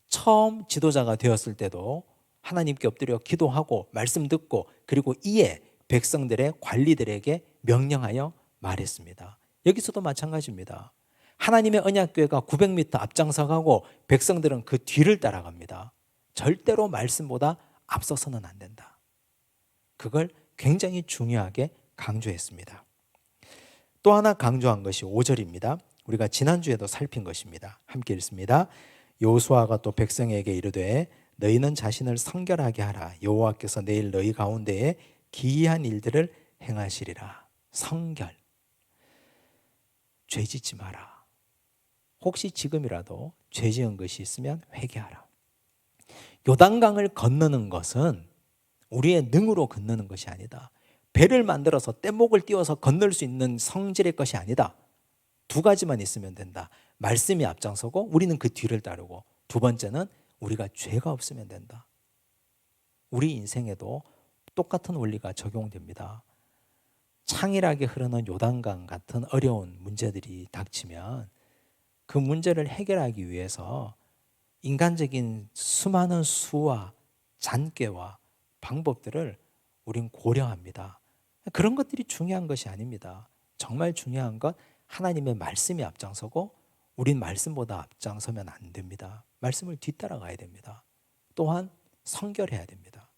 처음 지도자가 되었을 때도 하나님께 엎드려 기도하고 말씀 듣고, 그리고 이에 백성들의 관리들에게 명령하여 말했습니다. 여기서도 마찬가지입니다. 하나님의 언약궤가 900m 앞장서가고 백성들은 그 뒤를 따라갑니다. 절대로 말씀보다 앞서서는 안 된다. 그걸 굉장히 중요하게 강조했습니다. 또 하나 강조한 것이 5절입니다. 우리가 지난주에도 살핀 것입니다. 함께 읽습니다. 여호수아가 또 백성에게 이르되 너희는 자신을 성결하게 하라. 여호와께서 내일 너희 가운데에 기이한 일들을 행하시리라. 성결. 죄 짓지 마라. 혹시 지금이라도 죄 지은 것이 있으면 회개하라. 요단강을 건너는 것은 우리의 능으로 건너는 것이 아니다. 배를 만들어서 뗏목을 띄워서 건널 수 있는 성질의 것이 아니다. 두 가지만 있으면 된다. 말씀이 앞장서고 우리는 그 뒤를 따르고, 두 번째는 우리가 죄가 없으면 된다. 우리 인생에도 똑같은 원리가 적용됩니다. 창일하게 흐르는 요단강 같은 어려운 문제들이 닥치면 그 문제를 해결하기 위해서 인간적인 수많은 수와 잔꾀와 방법들을 우린 고려합니다. 그런 것들이 중요한 것이 아닙니다. 정말 중요한 건 하나님의 말씀이 앞장서고 우린 말씀보다 앞장서면 안 됩니다. 말씀을 뒤따라가야 됩니다. 또한 성결해야 됩니다.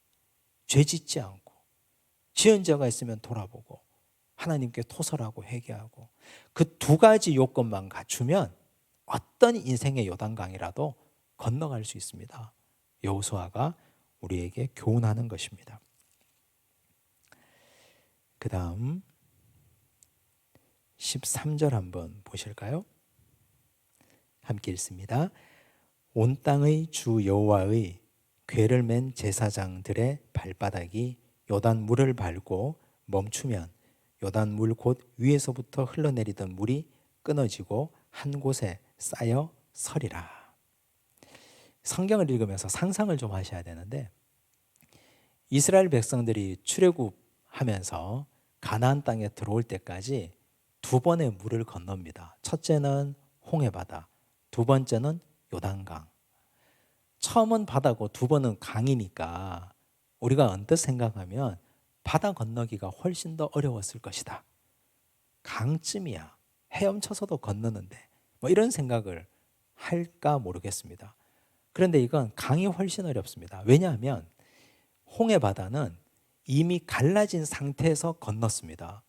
죄 짓지 않고, 지은 죄가 있으면 돌아보고 하나님께 토설하고 회개하고, 그 두 가지 요건만 갖추면 어떤 인생의 요단강이라도 건너갈 수 있습니다. 여호수아가 우리에게 교훈하는 것입니다. 그 다음 13절 한번 보실까요? 함께 읽습니다. 온 땅의 주 여호와의 궤를 맨 제사장들의 발바닥이 요단 물을 밟고 멈추면 요단 물 곧 위에서부터 흘러내리던 물이 끊어지고 한 곳에 쌓여 서리라. 성경을 읽으면서 상상을 좀 하셔야 되는데, 이스라엘 백성들이 출애굽하면서 가나안 땅에 들어올 때까지 두 번의 물을 건넙니다. 첫째는 홍해바다, 두 번째는 요단강. 처음은 바다고 두 번은 강이니까 우리가 언뜻 생각하면 바다 건너기가 훨씬 더 어려웠을 것이다. 강쯤이야, 헤엄쳐서도 건너는데, 이런 생각을 할까 모르겠습니다. 그런데 이건 강이 훨씬 어렵습니다. 왜냐하면 홍해바다는 이미 갈라진 상태에서 건넜습니다.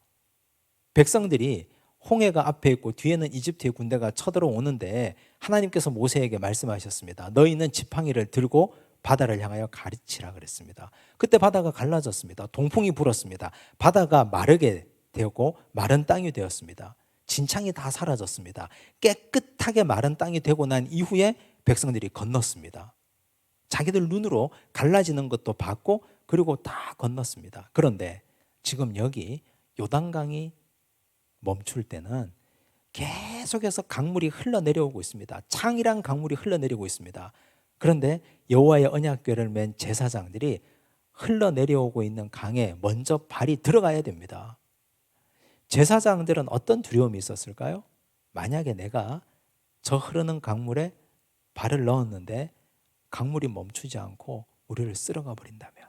백성들이 홍해가 앞에 있고 뒤에는 이집트의 군대가 쳐들어오는데 하나님께서 모세에게 말씀하셨습니다. 너희는 지팡이를 들고 바다를 향하여 가르치라 그랬습니다. 그때 바다가 갈라졌습니다. 동풍이 불었습니다. 바다가 마르게 되었고 마른 땅이 되었습니다. 진창이 다 사라졌습니다. 깨끗하게 마른 땅이 되고 난 이후에 백성들이 건넜습니다. 자기들 눈으로 갈라지는 것도 봤고 그리고 다 건넜습니다. 그런데 지금 여기 요단강이 멈출 때는 계속해서 강물이 흘러내려오고 있습니다. 창이랑 강물이 흘러내리고 있습니다. 그런데 여호와의 언약궤를 맨 제사장들이 흘러내려오고 있는 강에 먼저 발이 들어가야 됩니다. 제사장들은 어떤 두려움이 있었을까요? 만약에 내가 저 흐르는 강물에 발을 넣었는데 강물이 멈추지 않고 우리를 쓸어가 버린다면,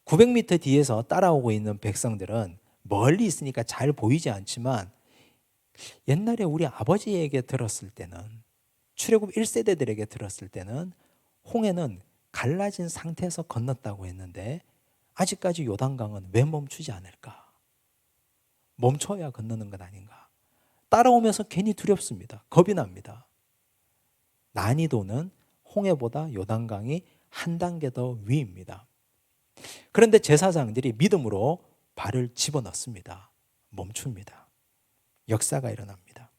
900m 뒤에서 따라오고 있는 백성들은 멀리 있으니까 잘 보이지 않지만 옛날에 우리 아버지에게 들었을 때는, 출애굽 1세대들에게 들었을 때는 홍해는 갈라진 상태에서 건넜다고 했는데 아직까지 요단강은 왜 멈추지 않을까? 멈춰야 건너는 것 아닌가? 따라오면서 괜히 두렵습니다. 겁이 납니다. 난이도는 홍해보다 요단강이 한 단계 더 위입니다. 그런데 제사장들이 믿음으로 발을 집어넣습니다. 멈춥니다. 역사가 일어납니다.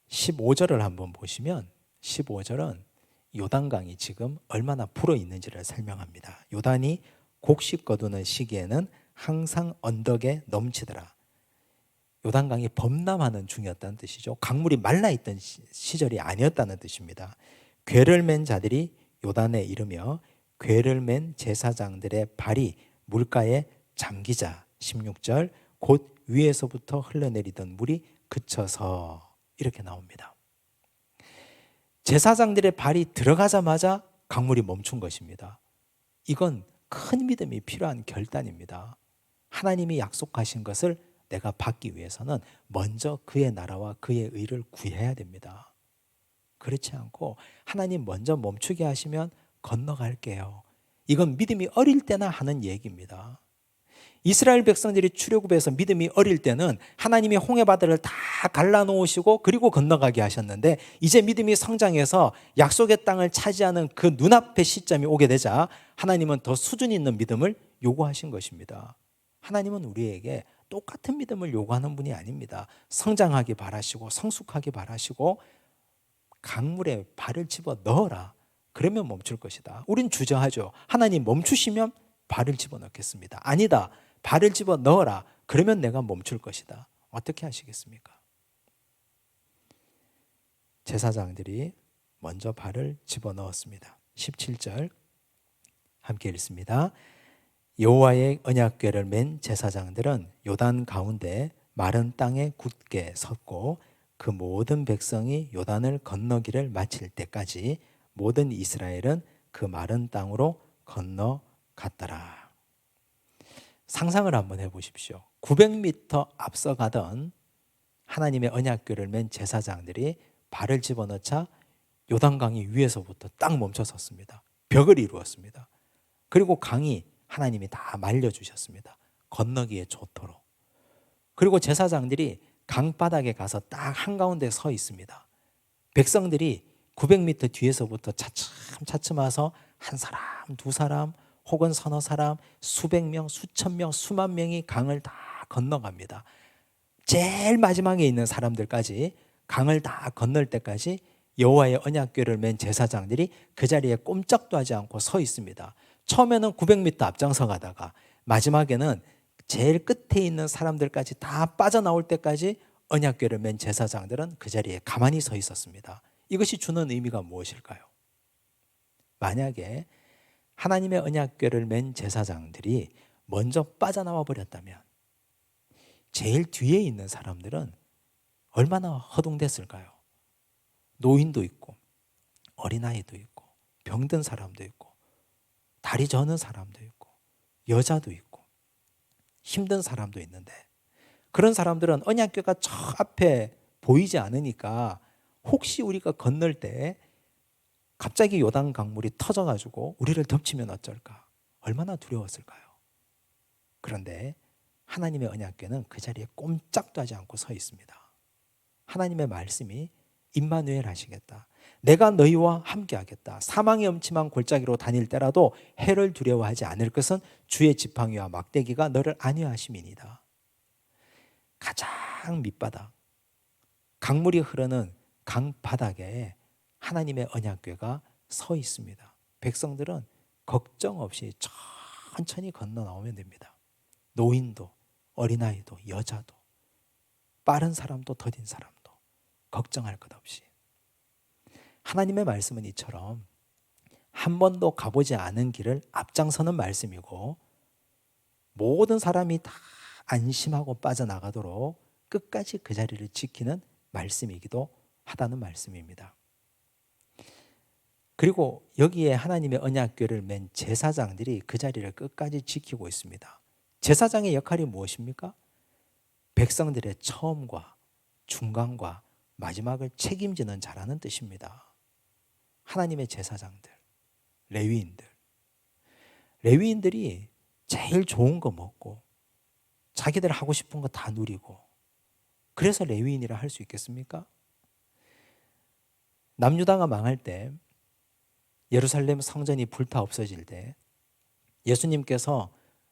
15절을 한번 보시면 15절은 요단강이 지금 얼마나 불어 있는지를 설명합니다. 요단이 곡식 거두는 시기에는 항상 언덕에 넘치더라. 요단강이 범람하는 중이었다는 뜻이죠. 강물이 말라있던 시절이 아니었다는 뜻입니다. 궤를 맨 자들이 요단에 이르며 궤를 맨 제사장들의 발이 물가에 잠기자 16절 곧 위에서부터 흘러내리던 물이 그쳐서, 이렇게 나옵니다. 제사장들의 발이 들어가자마자 강물이 멈춘 것입니다. 이건 큰 믿음이 필요한 결단입니다. 하나님이 약속하신 것을 내가 받기 위해서는 먼저 그의 나라와 그의 의를 구해야 됩니다. 그렇지 않고 하나님 먼저 멈추게 하시면 건너갈게요. 이건 믿음이 어릴 때나 하는 얘기입니다. 이스라엘 백성들이 출애굽에서 믿음이 어릴 때는 하나님이 홍해바다를 다 갈라놓으시고 그리고 건너가게 하셨는데, 이제 믿음이 성장해서 약속의 땅을 차지하는 그 눈앞의 시점이 오게 되자 하나님은 더 수준 있는 믿음을 요구하신 것입니다. 하나님은 우리에게 똑같은 믿음을 요구하는 분이 아닙니다. 성장하기 바라시고 성숙하기 바라시고 강물에 발을 집어 넣어라, 그러면 멈출 것이다. 우린 주저하죠. 하나님 멈추시면 발을 집어 넣겠습니다. 아니다, 발을 집어 넣어라, 그러면 내가 멈출 것이다. 어떻게 하시겠습니까? 제사장들이 먼저 발을 집어 넣었습니다. 17절 함께 읽습니다. 여호와의 언약궤를 맨 제사장들은 요단 가운데 마른 땅에 굳게 섰고 그 모든 백성이 요단을 건너기를 마칠 때까지 모든 이스라엘은 그 마른 땅으로 건너갔더라. 상상을 한번 해보십시오. 900m 앞서가던 하나님의 언약궤를 맨 제사장들이 발을 집어넣자 요단강이 위에서부터 딱 멈춰 섰습니다. 벽을 이루었습니다. 그리고 강이 하나님이 다 말려주셨습니다. 건너기에 좋도록. 그리고 제사장들이 강바닥에 가서 딱 한가운데 서 있습니다. 백성들이 900m 뒤에서부터 차츰 와서 한 사람, 두 사람, 혹은 서너 사람, 수백 명, 수천 명, 수만 명이 강을 다 건너갑니다. 제일 마지막에 있는 사람들까지 강을 다 건널 때까지 여호와의 언약궤를 맨 제사장들이 그 자리에 꼼짝도 하지 않고 서 있습니다. 처음에는 900m 앞장서 가다가 마지막에는 제일 끝에 있는 사람들까지 다 빠져나올 때까지 언약궤를 맨 제사장들은 그 자리에 가만히 서 있었습니다. 이것이 주는 의미가 무엇일까요? 만약에 하나님의 언약궤를 맨 제사장들이 먼저 빠져나와 버렸다면 제일 뒤에 있는 사람들은 얼마나 허둥댔을까요? 노인도 있고 어린아이도 있고 병든 사람도 있고 다리 저는 사람도 있고 여자도 있고 힘든 사람도 있는데, 그런 사람들은 언약궤가 저 앞에 보이지 않으니까 혹시 우리가 건널 때 갑자기 요단 강물이 터져가지고 우리를 덮치면 어쩔까, 얼마나 두려웠을까요? 그런데 하나님의 언약궤는 그 자리에 꼼짝도 하지 않고 서 있습니다. 하나님의 말씀이 임마누엘 하시겠다, 내가 너희와 함께 하겠다, 사망의 음침한 골짜기로 다닐 때라도 해를 두려워하지 않을 것은 주의 지팡이와 막대기가 너를 안위하심이니이다. 가장 밑바닥, 강물이 흐르는 강바닥에 하나님의 언약궤가 서 있습니다. 백성들은 걱정 없이 천천히 건너 나오면 됩니다. 노인도 어린아이도 여자도 빠른 사람도 더딘 사람도 걱정할 것 없이. 하나님의 말씀은 이처럼 한 번도 가보지 않은 길을 앞장서는 말씀이고, 모든 사람이 다 안심하고 빠져나가도록 끝까지 그 자리를 지키는 말씀이기도 하다는 말씀입니다. 그리고 여기에 하나님의 언약궤를 맨 제사장들이 그 자리를 끝까지 지키고 있습니다. 제사장의 역할이 무엇입니까? 백성들의 처음과 중간과 마지막을 책임지는 자라는 뜻입니다. 하나님의 제사장들, 레위인들이 제일 좋은 거 먹고 자기들 하고 싶은 거 다 누리고, 그래서 레위인이라 할 수 있겠습니까? 남유다가 망할 때, 예루살렘 성전이 불타 없어질 때 예수님께서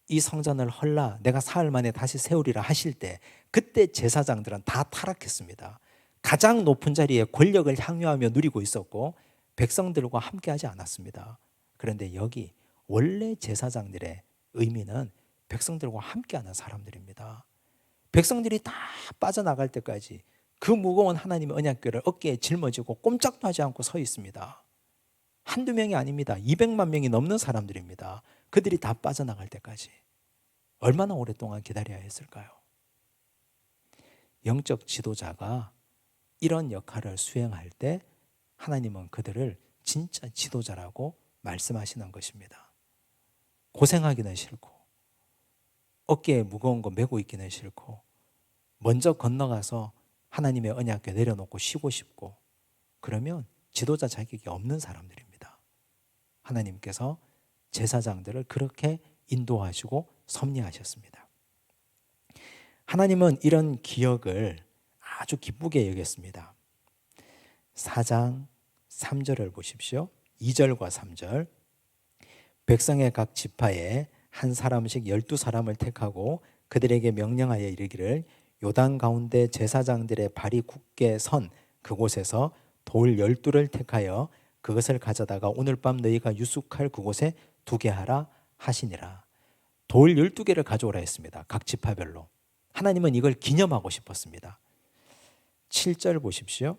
이 성전을 헐라 내가 사흘 만에 다시 세우리라 하실 때, 그때 제사장들은 다 타락했습니다. 가장 높은 자리에 권력을 향유하며 누리고 있었고 백성들과 함께하지 않았습니다. 그런데 여기 원래 제사장들의 의미는 백성들과 함께하는 사람들입니다. 백성들이 다 빠져나갈 때까지 그 무거운 하나님의 언약궤를 어깨에 짊어지고 꼼짝도 하지 않고 서 있습니다. 한두 명이 아닙니다. 200만 명이 넘는 사람들입니다. 그들이 다 빠져나갈 때까지 얼마나 오랫동안 기다려야 했을까요? 영적 지도자가 이런 역할을 수행할 때 하나님은 그들을 진짜 지도자라고 말씀하시는 것입니다. 고생하기는 싫고 어깨에 무거운 거 메고 있기는 싫고 먼저 건너가서 하나님의 언약궤 내려놓고 쉬고 싶고, 그러면 지도자 자격이 없는 사람들입니다. 하나님께서 제사장들을 그렇게 인도하시고 섭리하셨습니다. 하나님은 이런 기억을 아주 기쁘게 여겼습니다. 4장 3절을 보십시오. 2절과 3절. 백성의 각 지파에 한 사람씩 12사람을 택하고 그들에게 명령하여 이르기를 요단 가운데 제사장들의 발이 굳게 선 그곳에서 돌 12를 택하여 그것을 가져다가 오늘 밤 너희가 유숙할 그곳에 두게 하라 하시니라. 돌 12개를 가져오라 했습니다. 각 지파별로. 하나님은 이걸 기념하고 싶었습니다. 7절 보십시오.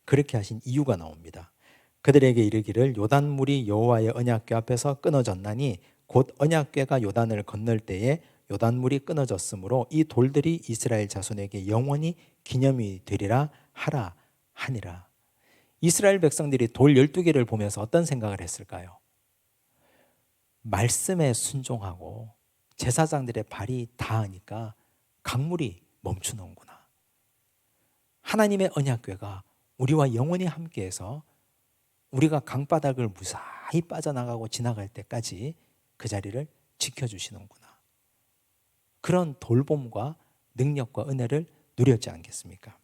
그렇게 하신 이유가 나옵니다. 그들에게 이르기를 요단물이 여호와의 언약궤 앞에서 끊어졌나니 곧 언약궤가 요단을 건널 때에 요단물이 끊어졌으므로 이 돌들이 이스라엘 자손에게 영원히 기념이 되리라 하라 하니라. 이스라엘 백성들이 돌 12개를 보면서 어떤 생각을 했을까요? 말씀에 순종하고 제사장들의 발이 닿으니까 강물이 멈추는구나. 하나님의 언약궤가 우리와 영원히 함께해서 우리가 강바닥을 무사히 빠져나가고 지나갈 때까지 그 자리를 지켜주시는구나. 그런 돌봄과 능력과 은혜를 누렸지 않겠습니까?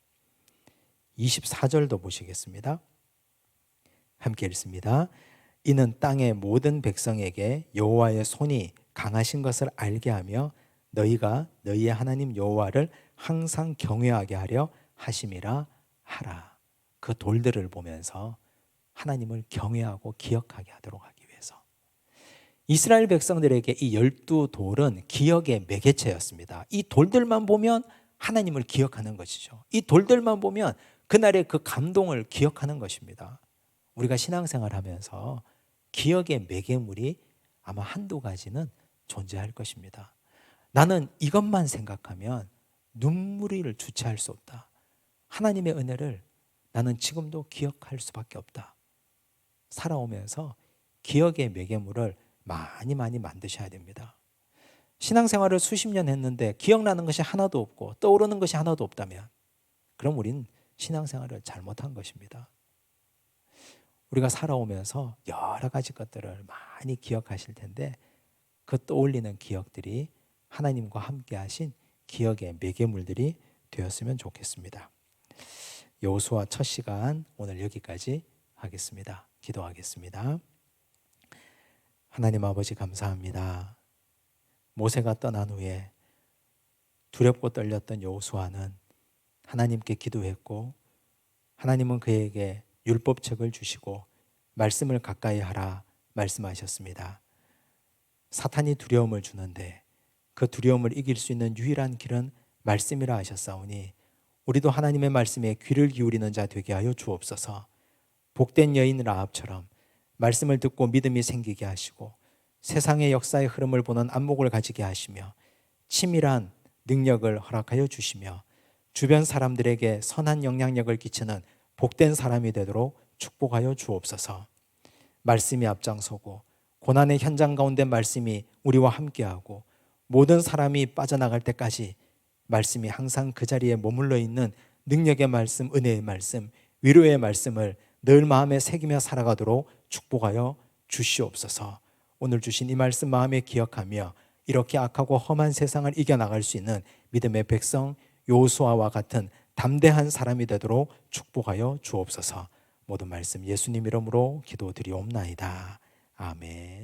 24절도 보시겠습니다. 함께 읽습니다. 이는 땅의 모든 백성에게 여호와의 손이 강하신 것을 알게 하며 너희가 너희의 하나님 여호와를 항상 경외하게 하려 하심이라 하라. 그 돌들을 보면서 하나님을 경외하고 기억하게 하도록 하기 위해서. 이스라엘 백성들에게 이 12돌은 기억의 매개체였습니다. 이 돌들만 보면 하나님을 기억하는 것이죠. 이 돌들만 보면 그날의 그 감동을 기억하는 것입니다. 우리가 신앙생활 하면서 기억의 매개물이 아마 한두 가지는 존재할 것입니다. 나는 이것만 생각하면 눈물을 주체할 수 없다. 하나님의 은혜를 나는 지금도 기억할 수밖에 없다. 살아오면서 기억의 매개물을 많이 만드셔야 됩니다. 신앙생활을 수십 년 했는데 기억나는 것이 하나도 없고 떠오르는 것이 하나도 없다면 그럼 우린 신앙생활을 잘못한 것입니다. 우리가 살아오면서 여러 가지 것들을 많이 기억하실 텐데 그 떠올리는 기억들이 하나님과 함께 하신 기억의 매개물들이 되었으면 좋겠습니다. 여호수아 첫 시간 오늘 여기까지 하겠습니다. 기도하겠습니다. 하나님 아버지 감사합니다. 모세가 떠난 후에 두렵고 떨렸던 여호수아는 하나님께 기도했고 하나님은 그에게 율법책을 주시고 말씀을 가까이 하라 말씀하셨습니다. 사탄이 두려움을 주는데 그 두려움을 이길 수 있는 유일한 길은 말씀이라 하셨사오니 우리도 하나님의 말씀에 귀를 기울이는 자 되게 하여 주옵소서. 복된 여인 라합처럼 말씀을 듣고 믿음이 생기게 하시고 세상의 역사의 흐름을 보는 안목을 가지게 하시며 치밀한 능력을 허락하여 주시며 주변 사람들에게 선한 영향력을 끼치는 복된 사람이 되도록 축복하여 주옵소서. 말씀이 앞장서고 고난의 현장 가운데 말씀이 우리와 함께하고 모든 사람이 빠져나갈 때까지 말씀이 항상 그 자리에 머물러 있는 능력의 말씀, 은혜의 말씀, 위로의 말씀을 늘 마음에 새기며 살아가도록 축복하여 주시옵소서. 오늘 주신 이 말씀 마음에 기억하며 이렇게 악하고 험한 세상을 이겨나갈 수 있는 믿음의 백성 여호수아와 같은 담대한 사람이 되도록 축복하여 주옵소서. 모든 말씀 예수님 이름으로 기도드리옵나이다. 아멘.